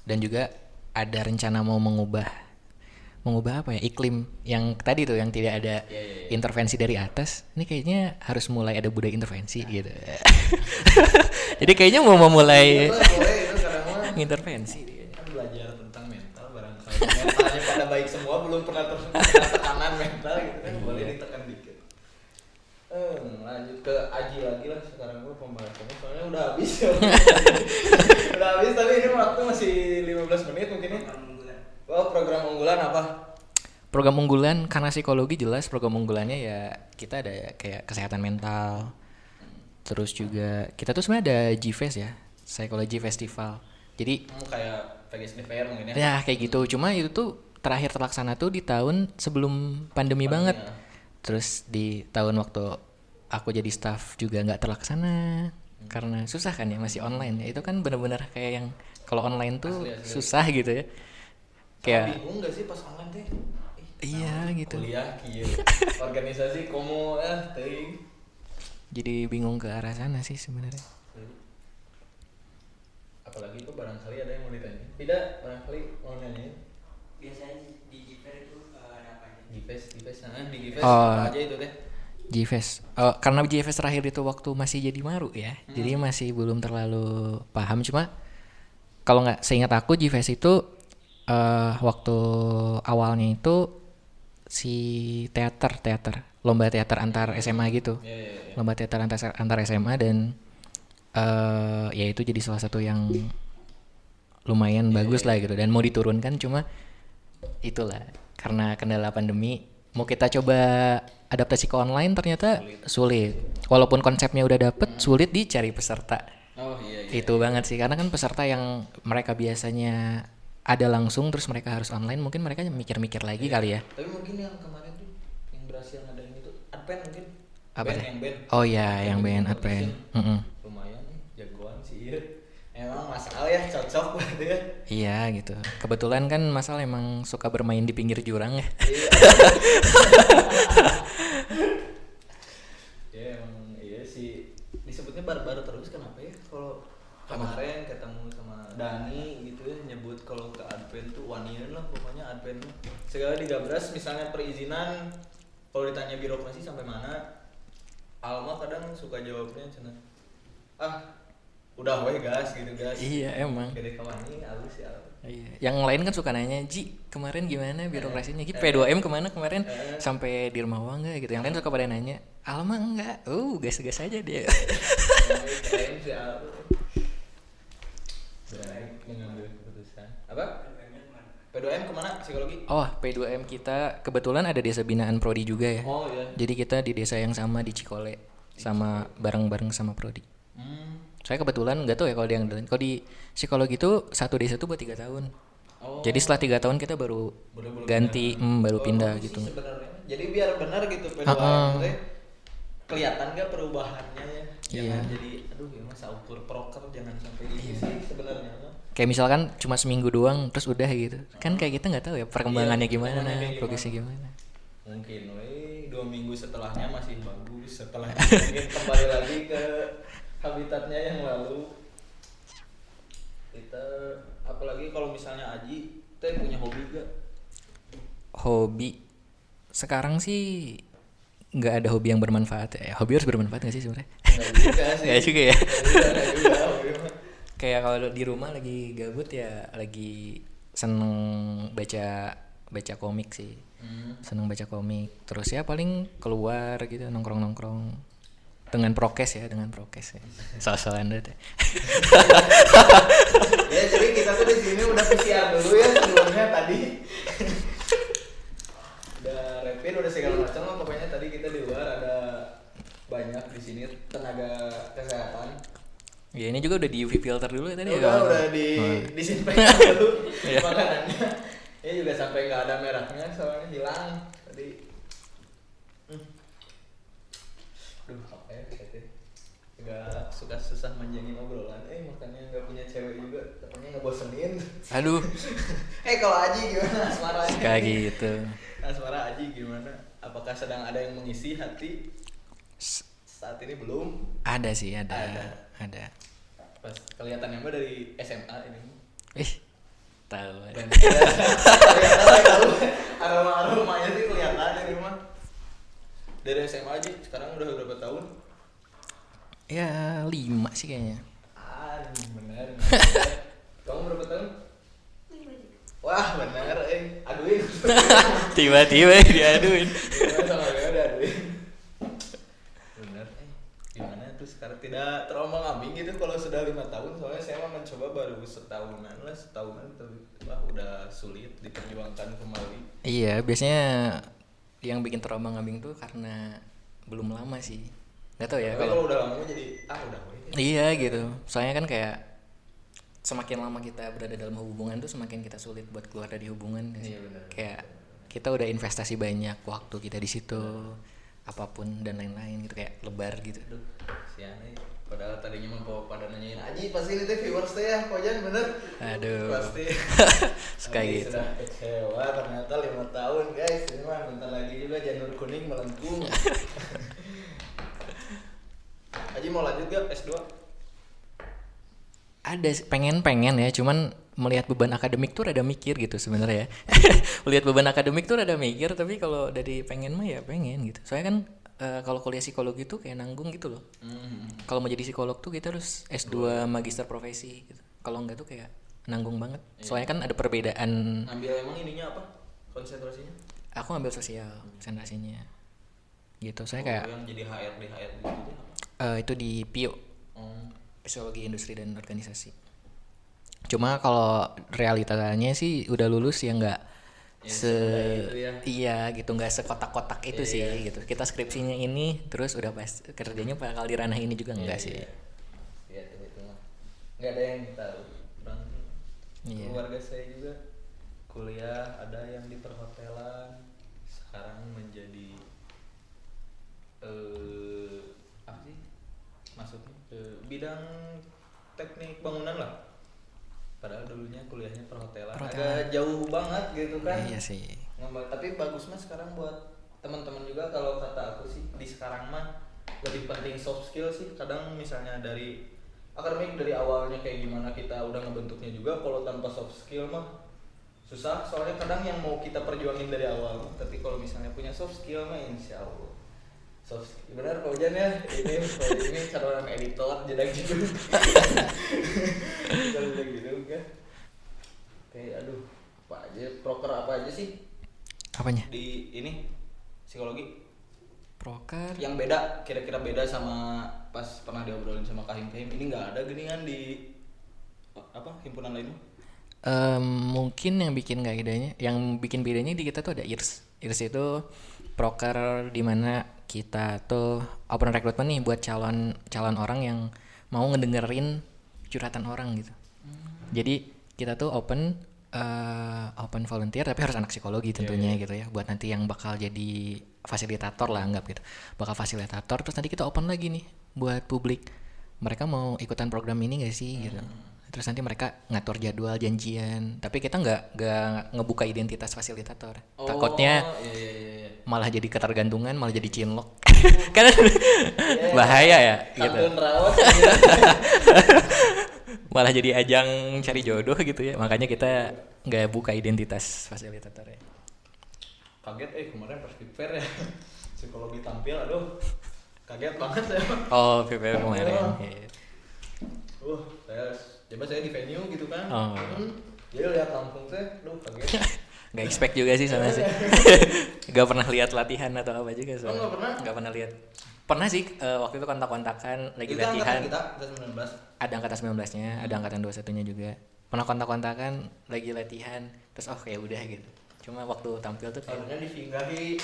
Dan juga ada rencana mau mengubah apa ya, iklim yang tadi tuh yang tidak ada intervensi dari atas. Ini kayaknya harus mulai ada budaya intervensi gitu. Jadi kayaknya mau memulai Boleh itu kadang mah intervensi. kan belajar tentang mental, barangkali mentalnya pada baik semua, belum pernah tersentuh tekanan mental gitu kan, boleh ditekan dikit. Lanjut ke Aji lagi lah sekarang gua pembahasannya soalnya udah habis. Udah habis tapi ini waktu masih 15 menit mungkin ya. Oh, program unggulan apa? Program unggulan karena psikologi jelas program unggulannya ya kita ada kayak kesehatan mental. Terus juga kita tuh sebenarnya ada GFest ya, Psychology Festival. Jadi kayak PGSDPR mungkin ya. Ya kayak gitu. Cuma itu tuh terakhir terlaksana tuh di tahun sebelum pandemi banget. Terus di tahun waktu aku jadi staff juga nggak terlaksana karena susah kan ya, masih online ya. Itu kan benar-benar kayak yang kalau online tuh Asli. susah gitu ya. Kayak bingung gak sih pas online teh? iya gitu. Kuliah kieu. Organisasi komo teuing. Jadi bingung ke arah sana sih sebenarnya. apalagi tuh barangkali ada yang mau ditanya. Tidak, barangkali mau nanya. Biasanya di Giver itu ada apa aja? Gfes, nah di Gfes Oh. apa aja itu teh? GFest. Karena GFest terakhir itu waktu masih jadi maru ya, jadi masih belum terlalu paham. Cuma kalau nggak seingat aku GFest itu waktu awalnya itu si teater lomba teater antar SMA gitu, Iya. lomba teater antar SMA dan ya itu jadi salah satu yang lumayan bagus lah gitu dan mau diturunkan cuma itulah karena kendala pandemi mau kita coba adaptasi ke online ternyata sulit. Walaupun konsepnya udah dapet sulit dicari peserta. Oh iya. Itu banget sih karena kan peserta yang mereka biasanya ada langsung terus mereka harus online mungkin mereka mikir-mikir lagi kali ya. Tapi mungkin yang kemarin tuh yang berhasil ngadain itu Adpen mungkin. Apa Band deh? yang band. Oh iya yang band Competition. Adpen. Mm-mm. Lumayan nih jagoan sih iya. Emang Mas Al ya cocok banget ya. Iya gitu. Kebetulan kan Mas Al emang suka bermain di pinggir jurang ya. Iya. Ya emang iya sih disebutnya baru-baru terus kenapa ya kalau kemarin ketemu sama Dani gitu ya nyebut kalau ke Advent tuh wanian lah pokoknya Advent mah. Segala digabras misalnya perizinan kalau ditanya birokrasi sampai mana Alma kadang suka jawabnya cenah udah weh gas gitu gas. Iya emang. Gede kawan ini halus ya. Iya. Yang lain kan suka nanya, Ji kemarin gimana birokrasinya? Ji P2M kemana kemarin? Sampai di rumah nggak gitu. Yang lain suka pada nanya, Alma enggak. Gas-gas aja dia. Keren sih Al. Berani mengambil keputusan. Apa? P2M kemana? Psikologi? Oh, P2M kita kebetulan ada desa binaan Prodi juga ya. Oh iya. Jadi kita di desa yang sama di Cikole sama bareng-bareng sama Prodi. Saya kebetulan nggak tahu ya kalau di yang lain. Kalau di psikologi itu satu desa tuh buat 3 tahun. Oh. Jadi setelah 3 tahun kita baru Boleh ganti, baru pindah bagus sih gitu. sebenarnya. Jadi biar benar gitu P2M teh kelihatan gak perubahannya ya. Jangan jadi aduh ya masa ukur proker jangan sampai gitu sih sebenarnya. Kayak misalkan cuma seminggu doang terus udah gitu. Kan kayak kita nggak tahu ya perkembangannya Iya, gimana, perkembangannya kayak progresnya gimana. Mungkin 2 minggu setelahnya masih bagus, setelahnya mungkin kembali lagi ke habitatnya yang lalu. Kita apalagi kalau misalnya Aji teh punya hobi gak? Hobi sekarang sih nggak ada hobi yang bermanfaat ya. Hobi harus bermanfaat nggak sih sebenarnya? Enggak juga sih. Nggak juga ya. Enggak juga hobi mah. Kayak kalau di rumah lagi gabut ya lagi seneng baca komik sih. Seneng baca komik. Terus ya paling keluar gitu nongkrong dengan prokes ya. Soal-soalan deh. Ya jadi kita tuh di sini udah PCR dulu ya sebelumnya tadi. Udah rapid udah segala macam lah pokoknya tadi kita di luar ada banyak di sini tenaga kesehatan. Ya ini juga udah di UV filter dulu ya tadi ya. Udah disinfektan dulu makanannya. Ini juga sampai nggak ada merahnya soalnya hilang tadi. Duh apa ya katanya nggak suka susah manjangin obrolan. Makanya nggak punya cewek juga katanya ngebosenin. Aduh. Kalau Aji gimana asmaranya? Kayak gitu. Asmara Aji gimana? Apakah sedang ada yang mengisi hati? Saat ini belum. Ada sih, ada. Pas kelihatannya mah dari SMA ini. Tahu. Kelihatan aroma-aromanya sih kelihatan ini mah. Dari SMA aja sekarang udah berapa tahun? Ya 5 sih kayaknya. Benar. Kamu berapa tahun? 5 juga. Wah benar, aduin. Tiba-tiba diaduin. Sama gue udah aduin. Benar, gimana tuh sekarang tidak terombang-ambing gitu kalau sudah 5 tahun soalnya saya mah mencoba baru setahunan wah udah sulit diperjuangkan kembali. Iya, biasanya yang bikin terombang-ambing tuh karena belum lama sih. Gak tau ya Tapi kalau udah lama jadi udah weh. Iya gitu. Soalnya kan kayak semakin lama kita berada dalam hubungan tuh semakin kita sulit buat keluar dari hubungan. Iya benar. Kayak kita udah investasi banyak waktu kita di situ, apapun dan lain-lain gitu kayak lebar gitu. Aduh, siannya. Padahal tadinya mau pada nanyain Aji pasti ini teh viewers teh ya, Kojan bener. Aduh. Pasti. Suka Aji gitu. Sudah kecewa ternyata 5 tahun guys. Ini mah bentar lagi juga janur kuning melengkung. Aji mau lanjut gak S2? pengen ya, cuman melihat beban akademik tuh rada mikir gitu sebenarnya ya. Melihat beban akademik tuh rada mikir, tapi kalau dari pengen mah ya pengen gitu. Soalnya kan kalau kuliah psikologi tuh kayak nanggung gitu loh. Kalau mau jadi psikolog tuh kita harus S2 magister profesi gitu. Kalau enggak tuh kayak nanggung banget. Soalnya kan ada perbedaan. Ngambil emang ininya apa? Konsentrasinya? Aku ngambil sosial konsentrasinya. Gitu. Saya kayak yang jadi HRD gitu apa? itu di PIO. Psikologi Industri dan Organisasi. Cuma kalau realitanya sih udah lulus ya nggak iya gitu, nggak sekotak-kotak itu sih gitu. Kita skripsinya ini terus udah pas kerjanya bakal di ranah ini juga enggak sih. Iya itu mah nggak ada yang tahu. Keluarga saya juga kuliah ada yang di perhotelan, sekarang menjadi apa sih maksudnya bidang teknik bangunan lah, padahal dulunya kuliahnya perhotelan. Agak jauh banget gitu kan. Iya sih. Tapi bagus mah sekarang buat teman-teman juga. Kalau kata aku sih di sekarang mah lebih penting soft skill sih. Kadang misalnya dari akademik dari awalnya kayak gimana kita udah ngebentuknya juga, kalau tanpa soft skill mah susah. Soalnya kadang yang mau kita perjuangin dari awal, tapi kalau misalnya punya soft skill mah insya Allah soft skill. Benar Pak Ujan ya, ini calon editor jedak gitu. Kalau gitu kan kayak aduh apa aja, proker apa aja sih Apanya? di ini psikologi Proker yang beda, kira-kira beda sama pas pernah diobrolin sama Kahim. Ini nggak ada gini kan di apa himpunan lain? mungkin yang bikin nggak bedanya, yang bikin bedanya di kita tuh ada IRS. IRS itu proker di mana kita tuh open recruitment nih buat calon orang yang mau ngedengerin curhatan orang gitu. Jadi kita tuh open volunteer, tapi harus anak psikologi tentunya gitu ya, buat nanti yang bakal jadi fasilitator lah, anggap gitu, bakal fasilitator. Terus nanti kita open lagi nih buat publik, mereka mau ikutan program ini gak sih gitu. Terus nanti mereka ngatur jadwal, janjian, tapi kita nggak ngebuka identitas fasilitator. Takutnya malah jadi ketergantungan, malah jadi cinlok. Kan bahaya ya gitu. Malah jadi ajang cari jodoh gitu ya. Makanya kita nggak buka identitas fasilitatornya. Kaget kemarin pas Fair ya psikologi tampil, aduh kaget banget ya. Oh, Fair kemarin. Saya di venue gitu kan. Jadi lihat Lampung saya, kaget. Gak expect juga sih sana sih. Gak pernah lihat latihan atau apa juga. Oh, gak pernah? Gak pernah lihat. Pernah sih waktu itu kontak-kontakan lagi kita latihan. Kita 19. Ada angkatan 19-nya, ada angkatan 21-nya juga. Pernah kontak-kontakan lagi latihan, terus kayak udah gitu. Cuma waktu tampil tuh kayak harusnya disinggahi.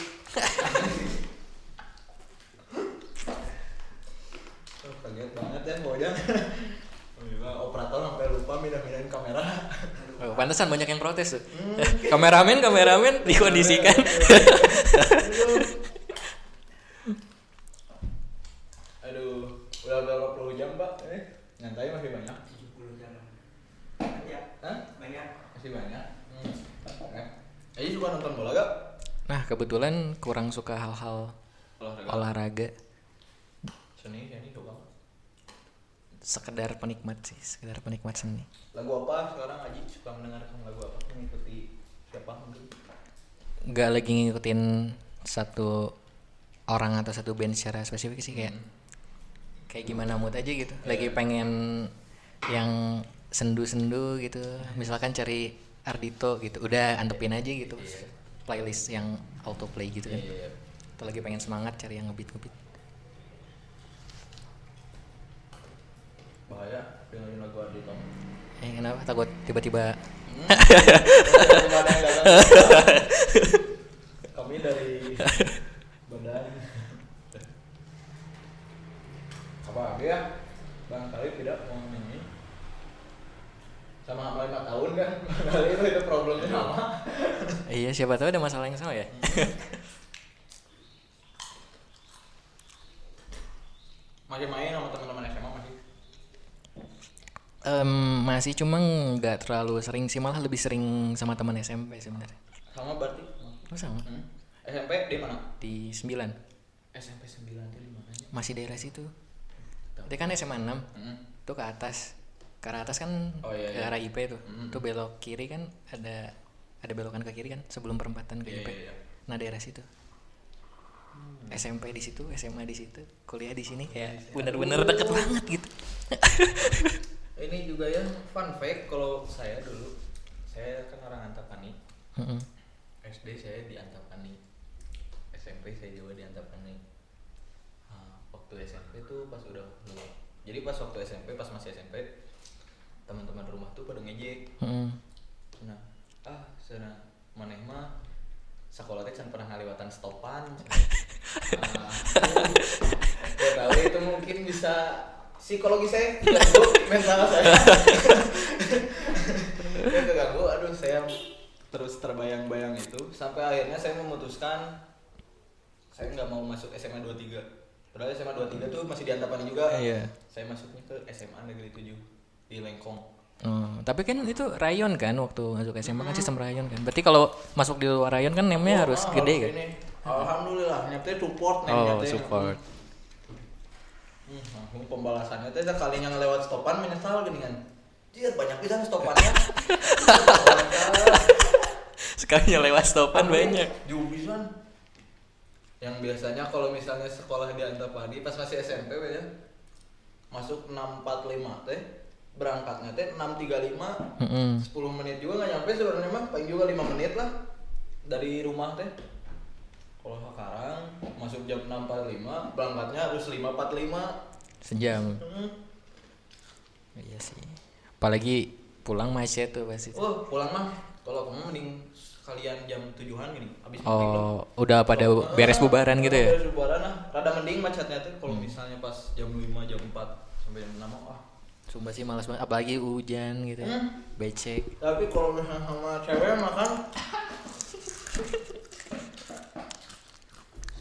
Kaget banget ya pokoknya. Operator sampai lupa mindahin kamera. Pantesan banyak yang protes tuh. Kameramen dikondisikan. Aduh, udah berapa puluh jam Pak? Nyantai masih banyak. 70 jam. Ya. Hah? Banyak. Masih banyak. Aji suka nonton bola gak? Nah kebetulan kurang suka hal-hal olahraga. Seni suka. Sekedar penikmat seni. Lagu apa sekarang Aji suka mendengarkan lagu apa? Mengikuti siapa mungkin? Gak lagi ngikutin satu orang atau satu band secara spesifik sih, kayak gimana mood aja gitu. Lagi pengen yang sendu-sendu gitu. Misalkan cari Ardito gitu, udah antepin aja gitu. Playlist yang autoplay gitu kan. Atau lagi pengen semangat cari yang ngebeat. Bahaya dengerin lagu Ardito. Kenapa? Takut tiba-tiba Kami dari badan apa ya? Bang Khalid tidak mau nyanyi sama 5 tahun kan. Kali itu problemnya sama. Iya, siapa tahu ada masalah yang sama ya. Masih main sama teman-teman SMA masih? Masih, cuma nggak terlalu sering sih, malah lebih sering sama teman SMP sebenarnya. Sama berarti? Oh sama. SMP di mana? Di 9. SMP 9 itu di mananya? Masih daerah situ. Dia kan SMA 6. Tuh ke atas ke arah atas kan, Oh, iya, ke iya. arah IP tuh. Tuh belok kiri kan ada belokan ke kiri kan sebelum perempatan ke Iya, IP. iya. Nah daerah situ. SMP di situ, SMA di situ, kuliah di sini kayak bener-bener deket banget gitu. Ini juga ya fun fact, kalau saya dulu, saya kan orang Antapani. Mm-mm. SD saya di Antapani, SMP saya juga di Antapani. Nah, waktu SMP tuh pas udah lulus, jadi pas waktu SMP, pas masih SMP, teman-teman rumah tuh pada ngejek. Mm-mm. Nah, sana maneh mah sekolah teh can pernah ngaliwatan stopan. Nah, ya tahu itu mungkin bisa psikologi saya keganggu, mental saya. Saya keganggu, aduh saya terus terbayang-bayang itu sampai akhirnya saya memutuskan saya nggak mau masuk SMA 23. Padahal SMA 23 tuh masih di Antapani juga. Iya. Saya masuknya ke SMA Negeri 7 di Lengkong. Oh, tapi kan itu rayon kan waktu masuk SMA kan sistem rayon kan. Berarti kalau masuk di luar rayon kan name-nya harus gede kan? Ini. Alhamdulillah, nyatanya support nih. Oh, support. Langsung pembalasannya teh kalinya ngelewat stopan menyesal gini kan. Dia banyak pisan stopannya. Sekalinya lewat stopan banyak. Jubisan. Yang biasanya kalau misalnya sekolah di Antapani pas masih SMP ya, masuk 6.45 teh, berangkatnya teh 6.35. 10 menit juga nggak nyampe sebenarnya mah, paling juga 5 menit lah dari rumah teh. Kalau sekarang masuk jam 6.45, berangkatnya harus 5.45. Sejam. Iya sih. Apalagi pulang macet tuh pasti. Oh, pulang mah kalau kamu mending kalian jam 7-an gini, habis meeting Oh, udah pada beres bubaran gitu ya? Beres bubaran lah. Rada mending macetnya tuh kalau misalnya pas jam 5, jam 4 sampai jam 6 Sumpah sih malas banget, apalagi hujan gitu ya. Becek. Tapi kalau misalnya sama cewek makan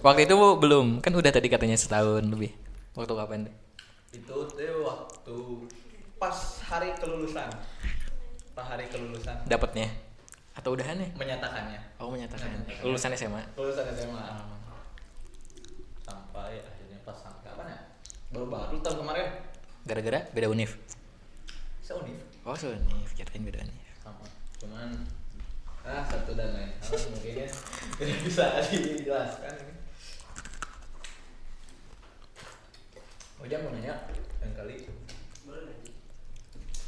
Waktu itu belum, kan udah tadi katanya setahun lebih. Waktu kapan tuh? itu tuh waktu pas hari kelulusan. Pas hari kelulusan Dapatnya? Atau udahannya? menyatakannya. Oh menyatakan. Lulusan SMA. Lulusan SMA. Sampai akhirnya pas sampai kapan ya? Baru-baru tahun kemarin. Gara-gara beda univ. Seunif Oh seuniv, kirain beda univ. sama. Cuman satu dan lain hal mungkin ya tidak bisa dijelaskan ini. Ujang mau nanya yang kali. Boleh nanti.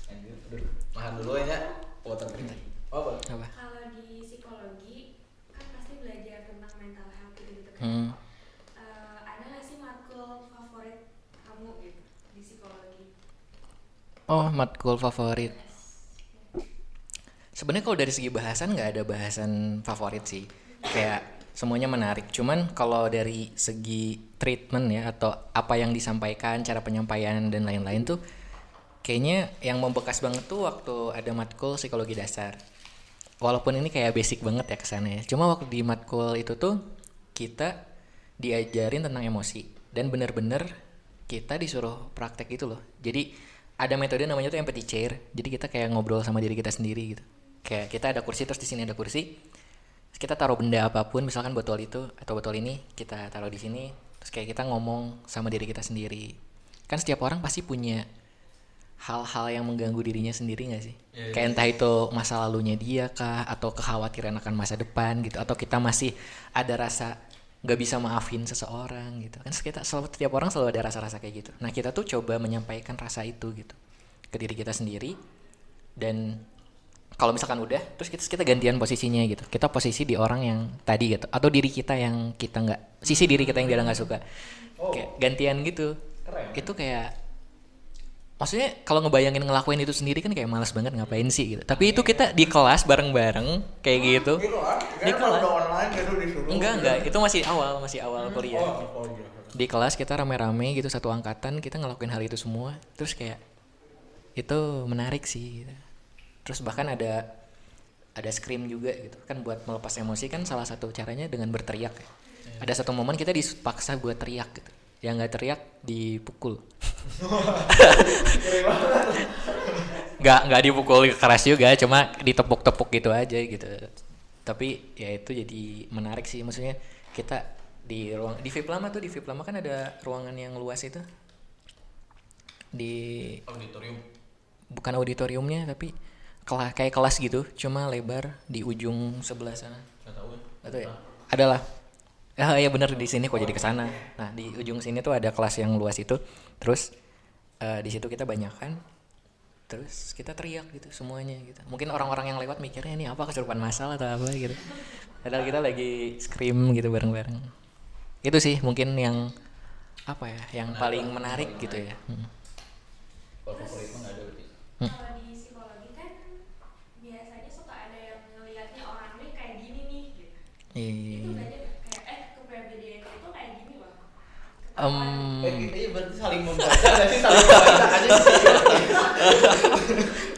Anjir, aduh. Mahan dulu ya nya. Water drink. Oh, boleh. Apa? Kalau di psikologi kan pasti belajar tentang mental health gitu kan. Ada nggak sih matkul favorit kamu gitu di psikologi? Oh matkul favorit. Sebenarnya kalau dari segi bahasan nggak ada bahasan favorit sih. Kayak semuanya menarik. Cuman kalau dari segi treatment ya atau apa yang disampaikan, cara penyampaian dan lain-lain tuh kayaknya yang membekas banget tuh waktu ada matkul psikologi dasar. Walaupun ini kayak basic banget ya kesannya. Cuma waktu di matkul itu tuh kita diajarin tentang emosi dan bener-bener kita disuruh praktek itu loh. Jadi ada metode namanya tuh empathy chair. Jadi kita kayak ngobrol sama diri kita sendiri gitu. Kayak kita ada kursi terus di sini ada kursi. Terus kita taruh benda apapun, misalkan botol itu atau botol ini kita taruh di sini. Terus kayak kita ngomong sama diri kita sendiri. Kan setiap orang pasti punya hal-hal yang mengganggu dirinya sendiri nggak sih? Iya, Kayak entah itu masa lalunya dia kah, atau kekhawatiran akan masa depan gitu, atau kita masih ada rasa nggak bisa maafin seseorang gitu. Kan setiap orang selalu ada rasa-rasa kayak gitu. Nah kita tuh coba menyampaikan rasa itu gitu ke diri kita sendiri. Dan kalau misalkan udah, terus kita gantian posisinya gitu. Kita posisi di orang yang tadi gitu, atau diri kita yang kita nggak, sisi diri kita yang dia nggak suka. Kayak gantian gitu. Keren. Itu kayak maksudnya kalau ngebayangin ngelakuin itu sendiri kan kayak malas banget ngapain sih gitu. Tapi itu kita di kelas bareng-bareng kayak gitu. Gitu kan? Di kelas. Udah online gitu disuruh. Enggak, itu masih awal kuliah. Oh iya. Di kelas kita rame-rame gitu satu angkatan, kita ngelakuin hal itu semua. Terus kayak itu menarik sih gitu. Terus bahkan ada scream juga gitu. Kan buat melepas emosi kan salah satu caranya dengan berteriak ya. Ada satu momen kita dipaksa buat teriak gitu. Yang nggak teriak dipukul. nggak dipukul keras juga, cuma ditepuk-tepuk gitu aja gitu. Tapi ya itu jadi menarik sih, maksudnya kita di ruang di VIP lama tuh, di VIP lama kan ada ruangan yang luas itu di Auditorium. bukan auditoriumnya tapi kayak kelas gitu, cuma lebar di ujung sebelah sana. Nggak tahu ya. Nggak tahu ya? Adalah. Ya bener di sini kok jadi kesana. Nah di ujung sini tuh ada kelas yang luas itu. Terus di situ kita banyakan. Terus kita teriak gitu semuanya gitu. Mungkin orang-orang yang lewat mikirnya ini apa, kesurupan masal atau apa gitu. Padahal kita lagi scream gitu bareng-bareng. Itu sih mungkin yang apa ya, yang paling menarik gitu ya. Kalau favorit mah nggak ada berarti. Kalau di psikologi kan biasanya suka ada yang ngelihatnya orang ini kayak gini nih gitu. Itu belajar kayak kepribadian itu kayak gini loh. Iya berarti saling membaca nggak sih, saling membaca aja sih.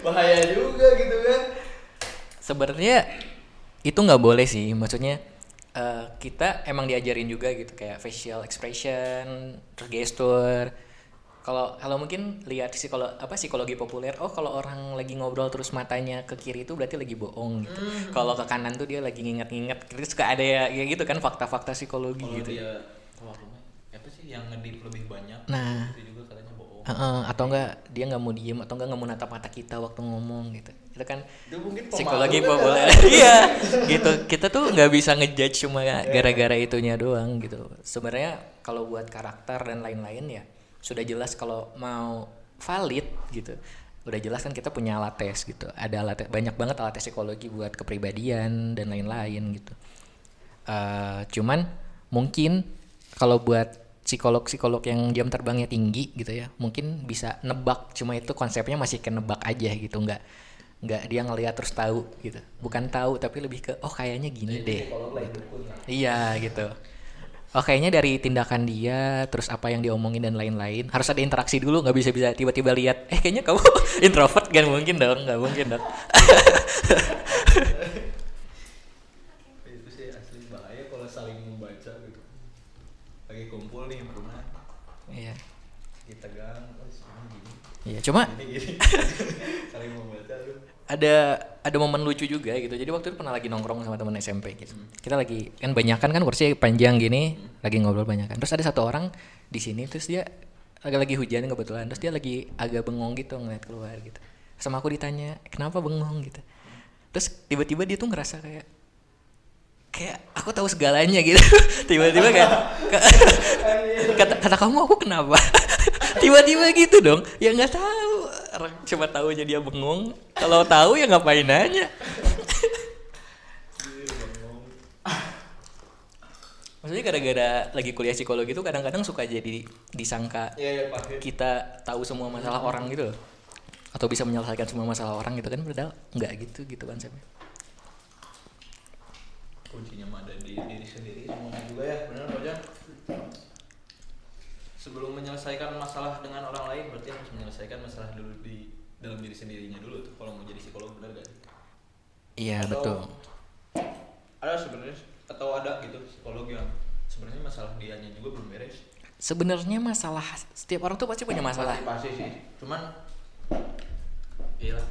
Bahaya juga gitu kan. Sebenarnya itu nggak boleh sih, maksudnya kita emang diajarin juga gitu kayak facial expression, terus gestur. Kalau mungkin lihat psikologi populer, kalau orang lagi ngobrol terus matanya ke kiri itu berarti lagi bohong gitu. Kalau ke kanan tuh dia lagi nginget-nginget. Terus suka ada ya gitu kan fakta-fakta psikologi Kalau gitu. dia apa sih yang ngedip lebih banyak, Nah, itu juga katanya bohong. atau enggak dia nggak mau diem atau nggak mau natap mata kita waktu ngomong gitu. Itu kan Itu mungkin psikologi pemalu populer. kan? Iya, gitu. Kita tuh nggak bisa ngejudge cuma gara-gara itunya doang gitu. Sebenarnya kalau buat karakter dan lain-lain ya sudah jelas kalau mau valid gitu. Udah jelas kan kita punya alat tes gitu. Ada alat banyak banget alat tes psikologi buat kepribadian dan lain-lain gitu. Cuman mungkin kalau buat psikolog yang jam terbangnya tinggi gitu ya, mungkin bisa nebak, cuma itu konsepnya masih ke nebak aja gitu, nggak dia ngelihat terus tahu gitu, bukan tahu tapi lebih ke kayaknya gini deh gitu. Iya gitu, kayaknya dari tindakan dia terus apa yang diomongin dan lain-lain harus ada interaksi dulu, nggak bisa tiba-tiba lihat kayaknya kamu introvert, nggak mungkin dong. Itu sih asli bahaya kalau saling membaca gitu. Lagi kumpul nih rumah, Iya. kita tegang, ini gini, Iya, cuma gini. Saling membaca tuh. ada momen lucu juga gitu. Jadi waktu itu pernah lagi nongkrong sama teman SMP gitu. Kita lagi kan banyakan kan kursi panjang gini, lagi ngobrol banyakan. Terus ada satu orang di sini, terus dia lagi hujan kebetulan. Terus dia lagi agak bengong gitu ngeliat keluar gitu. Sama aku ditanya, "Kenapa bengong?" gitu. Terus tiba-tiba dia tuh ngerasa kayak aku tahu segalanya gitu. Tiba-tiba kayak kata kamu aku kenapa? Tiba-tiba gitu dong. Ya nggak tahu. Cuma tahu aja dia bengong. Kalau tahu ya ngapain nanya? Maksudnya gara-gara lagi kuliah psikologi itu kadang-kadang suka jadi disangka kita tahu semua masalah orang gitu loh. Atau bisa menyelesaikan semua masalah orang gitu kan, padahal nggak gitu konsepnya. Kuncinya mah ada di diri sendiri semuanya juga ya, benar Pak Jang? Sebelum menyelesaikan masalah dengan orang lain berarti harus menyelesaikan masalah dulu di dalam diri sendirinya dulu tuh kalau mau jadi psikolog, benar gak? Iya betul. Ada sebenarnya atau ada gitu psikolog yang sebenarnya masalah dianya juga belum beres. Sebenarnya masalah setiap orang tuh pasti punya masalah. Pasti sih. Cuman iyalah.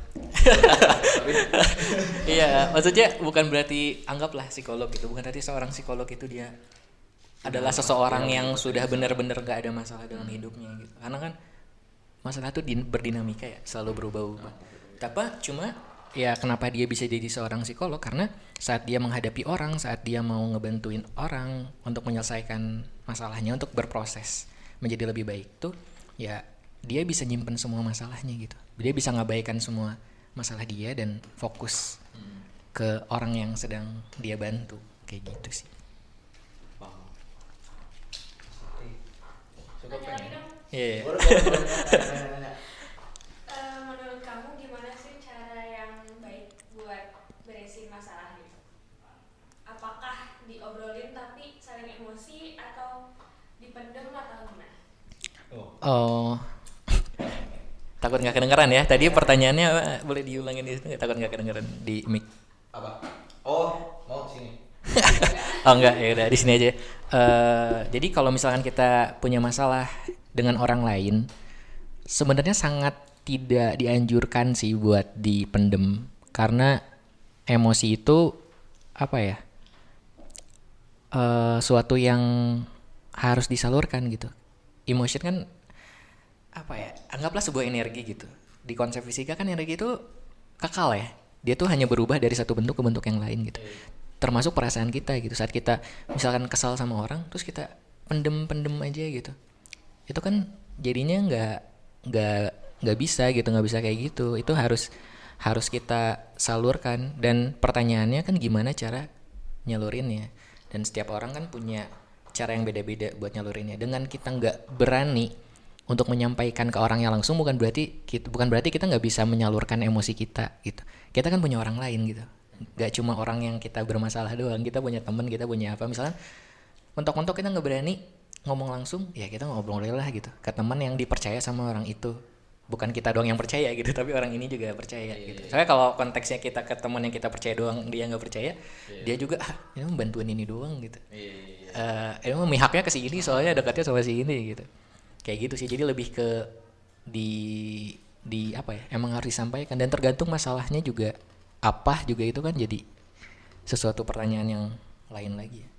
Iya, maksudnya bukan berarti anggaplah psikolog itu, bukan berarti seorang psikolog itu dia adalah seseorang yang sudah benar-benar gak ada masalah dalam hidupnya gitu. Karena kan masalah itu berdinamika ya, selalu berubah-ubah. Tapi cuma ya kenapa dia bisa jadi seorang psikolog, karena saat dia menghadapi orang, saat dia mau ngebantuin orang untuk menyelesaikan masalahnya, untuk berproses menjadi lebih baik tuh ya dia bisa nyimpen semua masalahnya gitu. Dia bisa ngabaikan semua masalah dia dan fokus ke orang yang sedang dia bantu, kayak gitu sih. Nanya lagi dong. Iya. Menurut kamu gimana sih cara yang baik buat beresin masalah gitu? Apakah diobrolin tapi saling emosi atau dipendem atau gimana? Oh. Takut nggak kedengeran ya? Tadi pertanyaannya boleh diulangin di sini? Takut nggak kedengeran di mic? Apa? Oh, mau sini. Oh enggak, ya udah di sini aja. Jadi kalau misalkan kita punya masalah dengan orang lain, sebenarnya sangat tidak dianjurkan sih buat dipendem, karena emosi itu apa ya? Suatu yang harus disalurkan gitu. Emotion kan apa ya? Anggaplah sebuah energi gitu. di konsep fisika kan energi itu kekal ya. Dia tuh hanya berubah dari satu bentuk ke bentuk yang lain gitu. Termasuk perasaan kita gitu. Saat kita misalkan kesal sama orang, terus kita pendem aja gitu. Itu kan jadinya nggak bisa gitu, nggak bisa kayak gitu. Itu harus kita salurkan. Dan pertanyaannya kan gimana cara nyalurinnya. Dan setiap orang kan punya cara yang beda-beda buat nyalurinnya. Dengan kita nggak berani untuk menyampaikan ke orangnya langsung, bukan berarti kita nggak bisa menyalurkan emosi kita gitu. Kita kan punya orang lain gitu, nggak cuma orang yang kita bermasalah doang. Kita punya teman, kita punya apa, misalnya mentok-mentok kita nggak berani ngomong langsung, ya kita ngobrol lah gitu ke teman yang dipercaya sama orang itu. Bukan kita doang yang percaya gitu, tapi orang ini juga percaya gitu. Soalnya kalau konteksnya kita ke teman yang kita percaya doang, dia nggak percaya, dia juga ini bantuin ini doang gitu. Emang mihaknya ke si ini soalnya dekatnya sama si ini gitu. Kayak gitu sih. Jadi lebih ke di apa ya, emang harus disampaikan. Dan tergantung masalahnya juga apa juga, itu kan jadi sesuatu pertanyaan yang lain lagi ya.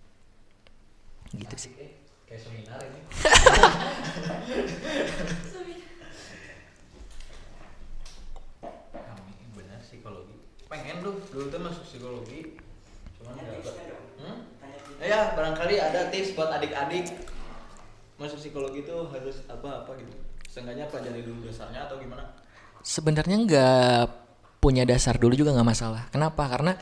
Gitu sih. Kayak seminar ini. Kami benar psikologi. Pengen dulu tuh masuk psikologi. Cuman enggak dapat. Ya, barangkali ada tips buat adik-adik masuk psikologi itu harus apa gitu. Seenggaknya pelajari dulu dasarnya atau gimana? Sebenarnya nggak punya dasar dulu juga nggak masalah. Kenapa? Karena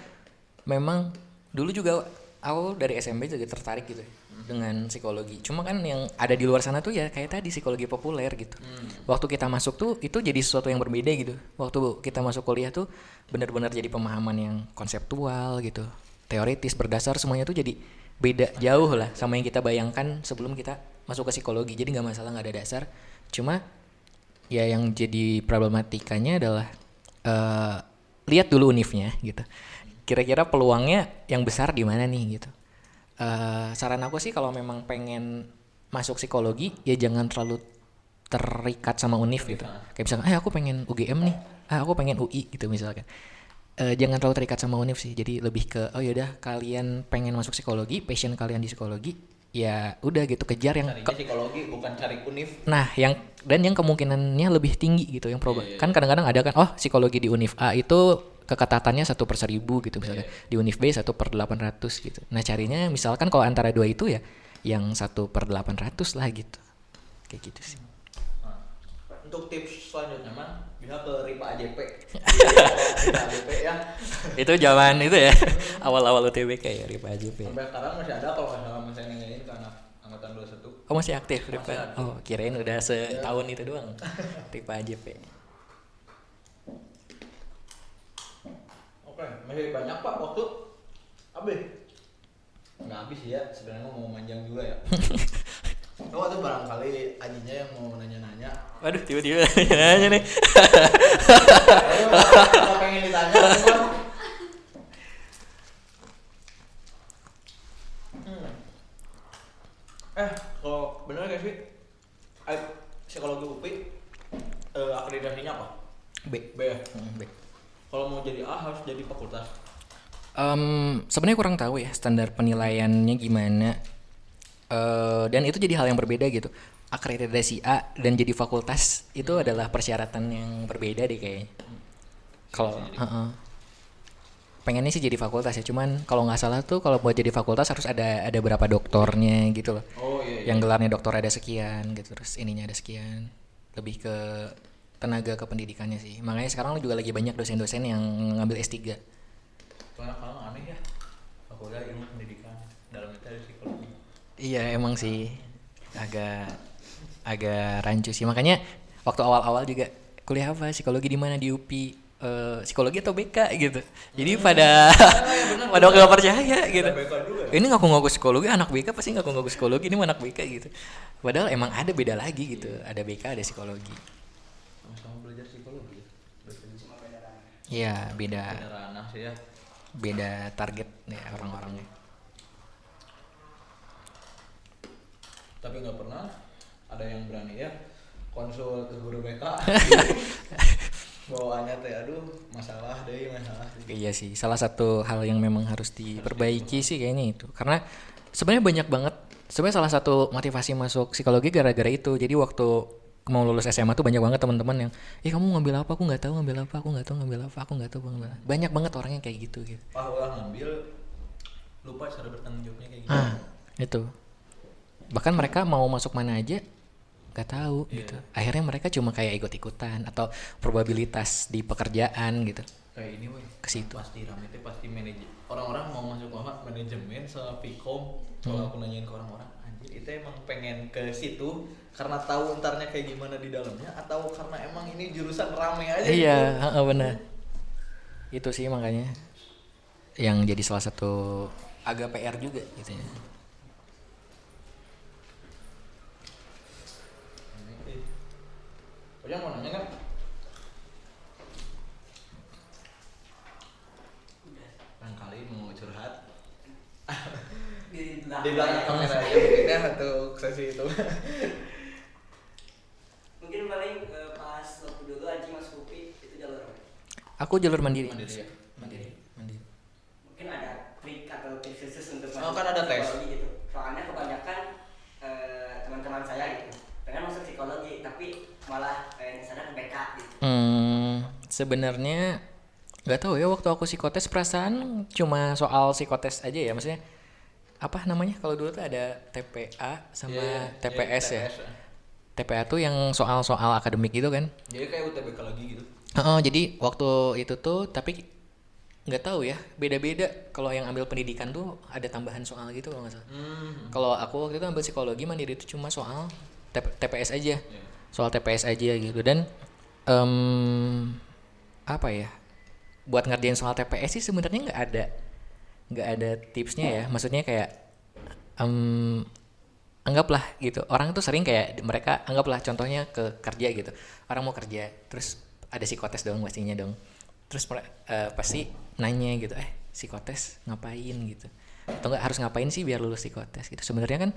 memang dulu juga aku dari SMP juga tertarik gitu ya, dengan psikologi. Cuma kan yang ada di luar sana tuh ya kayak tadi psikologi populer gitu. Waktu kita masuk tuh itu jadi sesuatu yang berbeda gitu. Waktu kita masuk kuliah tuh benar-benar jadi pemahaman yang konseptual gitu, teoritis, berdasar, semuanya tuh jadi beda jauh lah sama yang kita bayangkan sebelum kita masuk ke psikologi. Jadi nggak masalah nggak ada dasar. Cuma ya yang jadi problematikanya adalah lihat dulu univnya gitu. Kira-kira peluangnya yang besar di mana nih gitu. Saran aku sih kalau memang pengen masuk psikologi ya jangan terlalu terikat sama univ gitu. Kayak misalkan aku pengen UGM nih, aku pengen UI gitu misalkan. Jangan terlalu terikat sama univ sih. Jadi lebih ke yaudah kalian pengen masuk psikologi, passion kalian di psikologi, ya udah gitu kejar yang psikologi, bukan cari univ. Nah, yang kemungkinannya lebih tinggi gitu yang kan kadang-kadang ada kan psikologi di univ A itu keketatannya 1/1000 gitu misalnya. Di univ B 1/800 gitu. Nah, carinya misalkan kalau antara dua itu ya yang 1/800 lah gitu. Kayak gitu sih. Nah, untuk tips selanjutnya mah bisa ke RIPA AJP. RIPA AJP ya. Itu zaman itu ya. Awal-awal UTBK ya RIPA AJP. Sampai sekarang masih ada kalau nggak salah saya nanyain ke anak angkatan 21. Oh, masih aktif RIPA. Oh, kirain udah setahun itu doang. RIPA AJP. Oke, masih banyak Pak waktu. Habis. Nggak habis ya, sebenarnya mau manjang juga ya. Oh, itu barangkali ajinya yang mau nanya-nanya. Waduh, tiba-tiba nanya nih. Ayo, kalau pengen ditanya, teman. Kalau bener gak sih? Psikologi UPI akreditasinya apa? B. B ya? B. Kalau mau jadi A harus jadi fakultas. Sebenarnya kurang tahu ya standar penilaiannya gimana. Dan itu jadi hal yang berbeda gitu. Akreditasi A dan jadi fakultas itu adalah persyaratan yang berbeda deh kayaknya. Kalau pengennya sih jadi fakultas ya, cuman kalau nggak salah tuh kalau buat jadi fakultas harus ada berapa doktornya gitu loh. Oh iya. Yang gelarnya doktor ada sekian gitu, terus ininya ada sekian. Lebih ke tenaga kependidikannya sih. Makanya sekarang juga lagi banyak dosen-dosen yang ngambil S3. Soalnya kalau aneh ya, fakultas ilmu pendidikan dalam itu ada psikologi. Iya emang sih agak rancu sih. Makanya waktu awal-awal juga kuliah apa psikologi di mana di UPI, psikologi atau BK gitu. Jadi pada nggak percaya gitu. Ini ngaku-ngaku psikologi, anak BK pasti ngaku-ngaku psikologi, ini anak BK gitu. Padahal emang ada beda lagi gitu. Ada BK, ada psikologi. Sama-sama belajar psikologi. Cuma beda ranah. Iya beda ranah sih ya. Beda target ya orang-orangnya. Tapi nggak pernah ada yang berani ya konsul ke guru BK. Bawaannya teh aduh masalah deh. Iya sih, salah satu hal yang memang harus diperbaiki sih kayaknya itu. Karena sebenarnya banyak banget. Sebenarnya salah satu motivasi masuk psikologi gara-gara itu. Jadi waktu mau lulus SMA tuh banyak banget teman-teman yang kamu ngambil apa, aku nggak tahu ngambil apa, aku nggak tahu ngambil apa, aku nggak tahu ngambil apa. Banyak banget orang yang kayak gitu. Udah ngambil lupa cara bertanggung jawabnya kayak gitu. Itu bahkan mereka mau masuk mana aja nggak tahu gitu. Akhirnya mereka cuma kayak ikut-ikutan atau probabilitas di pekerjaan gitu. Kayak ini weh, Ke situ. pasti rame itu pasti manajer. Orang-orang mau masuk manajemen sama Vkom. Kalau aku nanyain ke orang-orang, anjir itu emang pengen ke situ karena tahu entarnya kayak gimana di dalamnya atau karena emang ini jurusan rame aja Iya, gitu. benar. Itu sih makanya yang jadi salah satu agak PR juga gitu ya. Pokoknya mau nanya kan? Kali mau curhat Di di belakang kamera ya mungkinnya untuk sesi itu. Mungkin paling pas waktu dulu Aji masuk UPI itu jalur apa? Aku jalur mandiri. Mandiri ya? Mandiri. Mungkin ada trik atau tips khusus untuk Oh, kan ada tes. psikologi gitu. Soalnya kebanyakan teman-teman saya gitu pengen masuk psikologi tapi malah misalnya ke BK gitu. Sebenarnya nggak tahu ya, waktu aku psikotes perasaan cuma soal psikotes aja ya, maksudnya apa namanya kalau dulu tuh ada TPA sama TPS ya. TPA tuh yang soal-soal akademik gitu kan. Jadi kayak UTBK lagi gitu. Jadi waktu itu tuh tapi nggak tahu ya, beda-beda. Kalau yang ambil pendidikan tuh ada tambahan soal gitu kalau nggak salah. Kalau aku waktu itu ambil psikologi mandiri itu cuma soal TPS aja, soal TPS aja gitu. Dan apa ya, buat ngerjain soal TPS sih sebenarnya nggak ada tipsnya ya. Maksudnya kayak anggaplah gitu, orang tuh sering kayak mereka anggaplah contohnya ke kerja gitu, orang mau kerja terus ada psikotes dong pastinya dong, terus pasti nanya gitu, psikotes ngapain gitu, atau nggak harus ngapain sih biar lulus psikotes gitu. Sebenarnya kan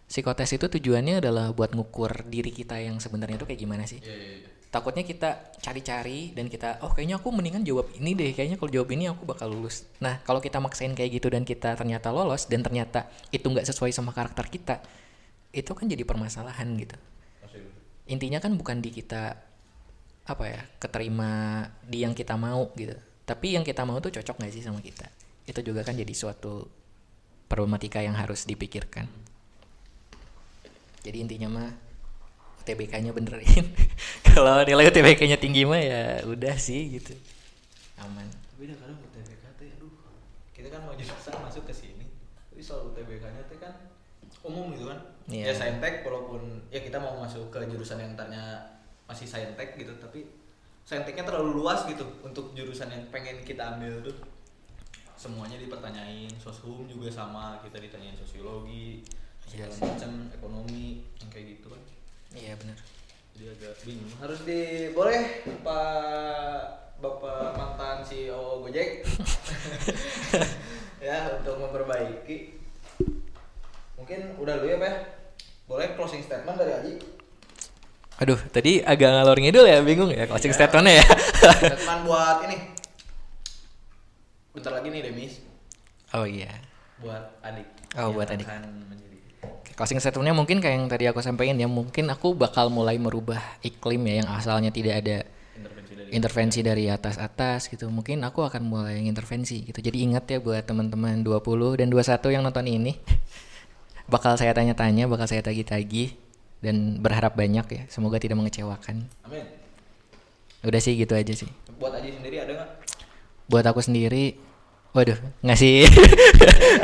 psikotes itu tujuannya adalah buat ngukur diri kita yang sebenarnya itu kayak gimana sih. Takutnya kita cari-cari dan kita kayaknya aku mendingan jawab ini deh, kayaknya kalau jawab ini aku bakal lulus. Nah kalau kita maksain kayak gitu dan kita ternyata lolos dan ternyata itu nggak sesuai sama karakter kita, itu kan jadi permasalahan gitu. Intinya kan bukan di kita apa ya, keterima di yang kita mau gitu, tapi yang kita mau tuh cocok nggak sih sama kita. Itu juga kan jadi suatu problematika yang harus dipikirkan. Jadi intinya mah UTBK-nya benerin. Kalau nilai UTBK-nya tinggi mah ya udah sih gitu, aman. Tapi udah kadang UTBK tuh aduh, kita kan mau jurusan masuk ke sini, tapi soal UTBK-nya tuh kan umum gitu kan. Ya saintek walaupun ya kita mau masuk ke jurusan yang entarnya masih saintek gitu, tapi sainteknya terlalu luas gitu untuk jurusan yang pengen kita ambil tuh. Semuanya dipertanyain, soshum juga sama, kita ditanyain sosiologi, segala macam, ekonomi, yang kayak gitu kan. Iya benar. Jadi agak bingung. Harus boleh Bapak mantan CEO Gojek ya untuk memperbaiki. Mungkin udah dulu ya Pak. Boleh closing statement dari Aji. Aduh, tadi agak ngalor ngidul ya, bingung ya closing statement-nya ya. Statement buat ini. Bentar lagi nih Demis. Oh iya. Buat adik. Buat adik. Akan menjadi. Closing statement-nya mungkin kayak yang tadi aku sampaikan ya, mungkin aku bakal mulai merubah iklim ya, yang asalnya tidak ada intervensi dari atas gitu. Mungkin aku akan mulai intervensi gitu. Jadi ingat ya buat teman-teman 20 dan 21 yang nonton ini. Bakal saya tanya-tanya, bakal saya tagih-tagih dan berharap banyak ya. Semoga tidak mengecewakan. Amin. Udah sih gitu aja sih. Buat Aji sendiri ada nggak? Buat aku sendiri, waduh, ngasih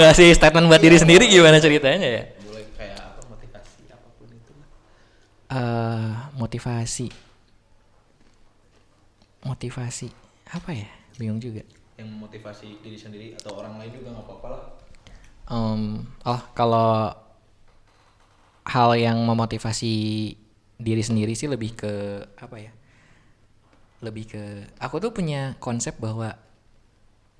ngasih statement buat diri sendiri gimana ceritanya ya? Boleh kayak apa, motivasi apapun itu. Motivasi apa ya? Bingung juga. Yang motivasi diri sendiri atau orang lain juga nggak apa-apa lah. Kalau hal yang memotivasi diri sendiri sih lebih ke apa ya? Lebih ke aku tuh punya konsep bahwa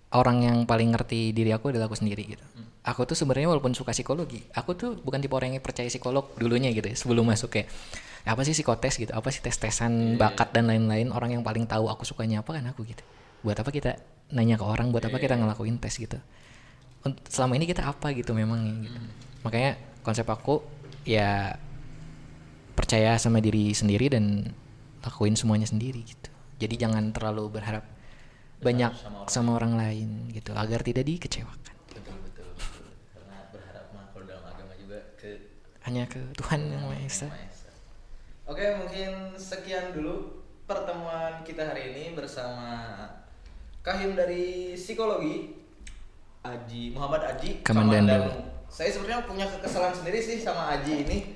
orang yang paling ngerti diri aku adalah aku sendiri gitu. Aku tuh sebenarnya walaupun suka psikologi, aku tuh bukan tipe orang yang percaya psikolog dulunya gitu ya, sebelum masuk kayak apa sih psikotes gitu, apa sih tes-tesan bakat dan lain-lain. Orang yang paling tahu aku sukanya apa kan aku gitu. Buat apa kita nanya ke orang, buat apa kita ngelakuin tes gitu. Selama ini kita apa gitu memang gitu. Makanya konsep aku ya percaya sama diri sendiri dan lakuin semuanya sendiri gitu. Jadi jangan terlalu berharap banyak sama orang lain gitu agar tidak dikecewakan. Betul. Karena berharap mah kalau dalam agama juga Hanya ke Tuhan yang Maha Esa. Oke, mungkin sekian dulu pertemuan kita hari ini bersama Kahim dari Psikologi Muhammad Aji Kamandanu. Saya sebenarnya punya kekesalan sendiri sih sama Aji ini.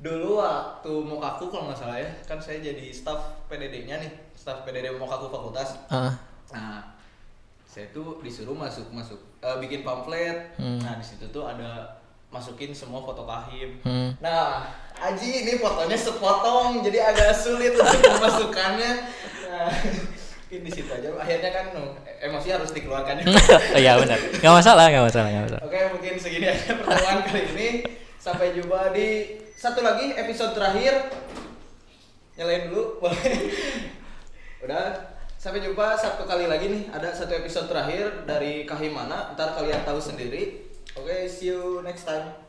Dulu waktu Mokaku kalau nggak salah ya, kan saya jadi staf PDD-nya nih, staf PDD Mokaku Fakultas. Nah, saya tuh disuruh masuk bikin pamflet. Nah, di situ tuh ada masukin semua foto Kahim. Nah, Aji ini fotonya sepotong, jadi agak sulit untuk memasukkannya. Nah, mungkin di situ aja. Akhirnya kan emosi harus dikeluarkan. Iya benar. Nggak masalah. Oke, mungkin segini aja pertemuan kali ini. Sampai jumpa di satu lagi episode terakhir. Nyalain dulu, boleh? Udah. Sampai jumpa satu kali lagi nih. Ada satu episode terakhir dari Kahim mana. Ntar kalian tahu sendiri. Oke, see you next time.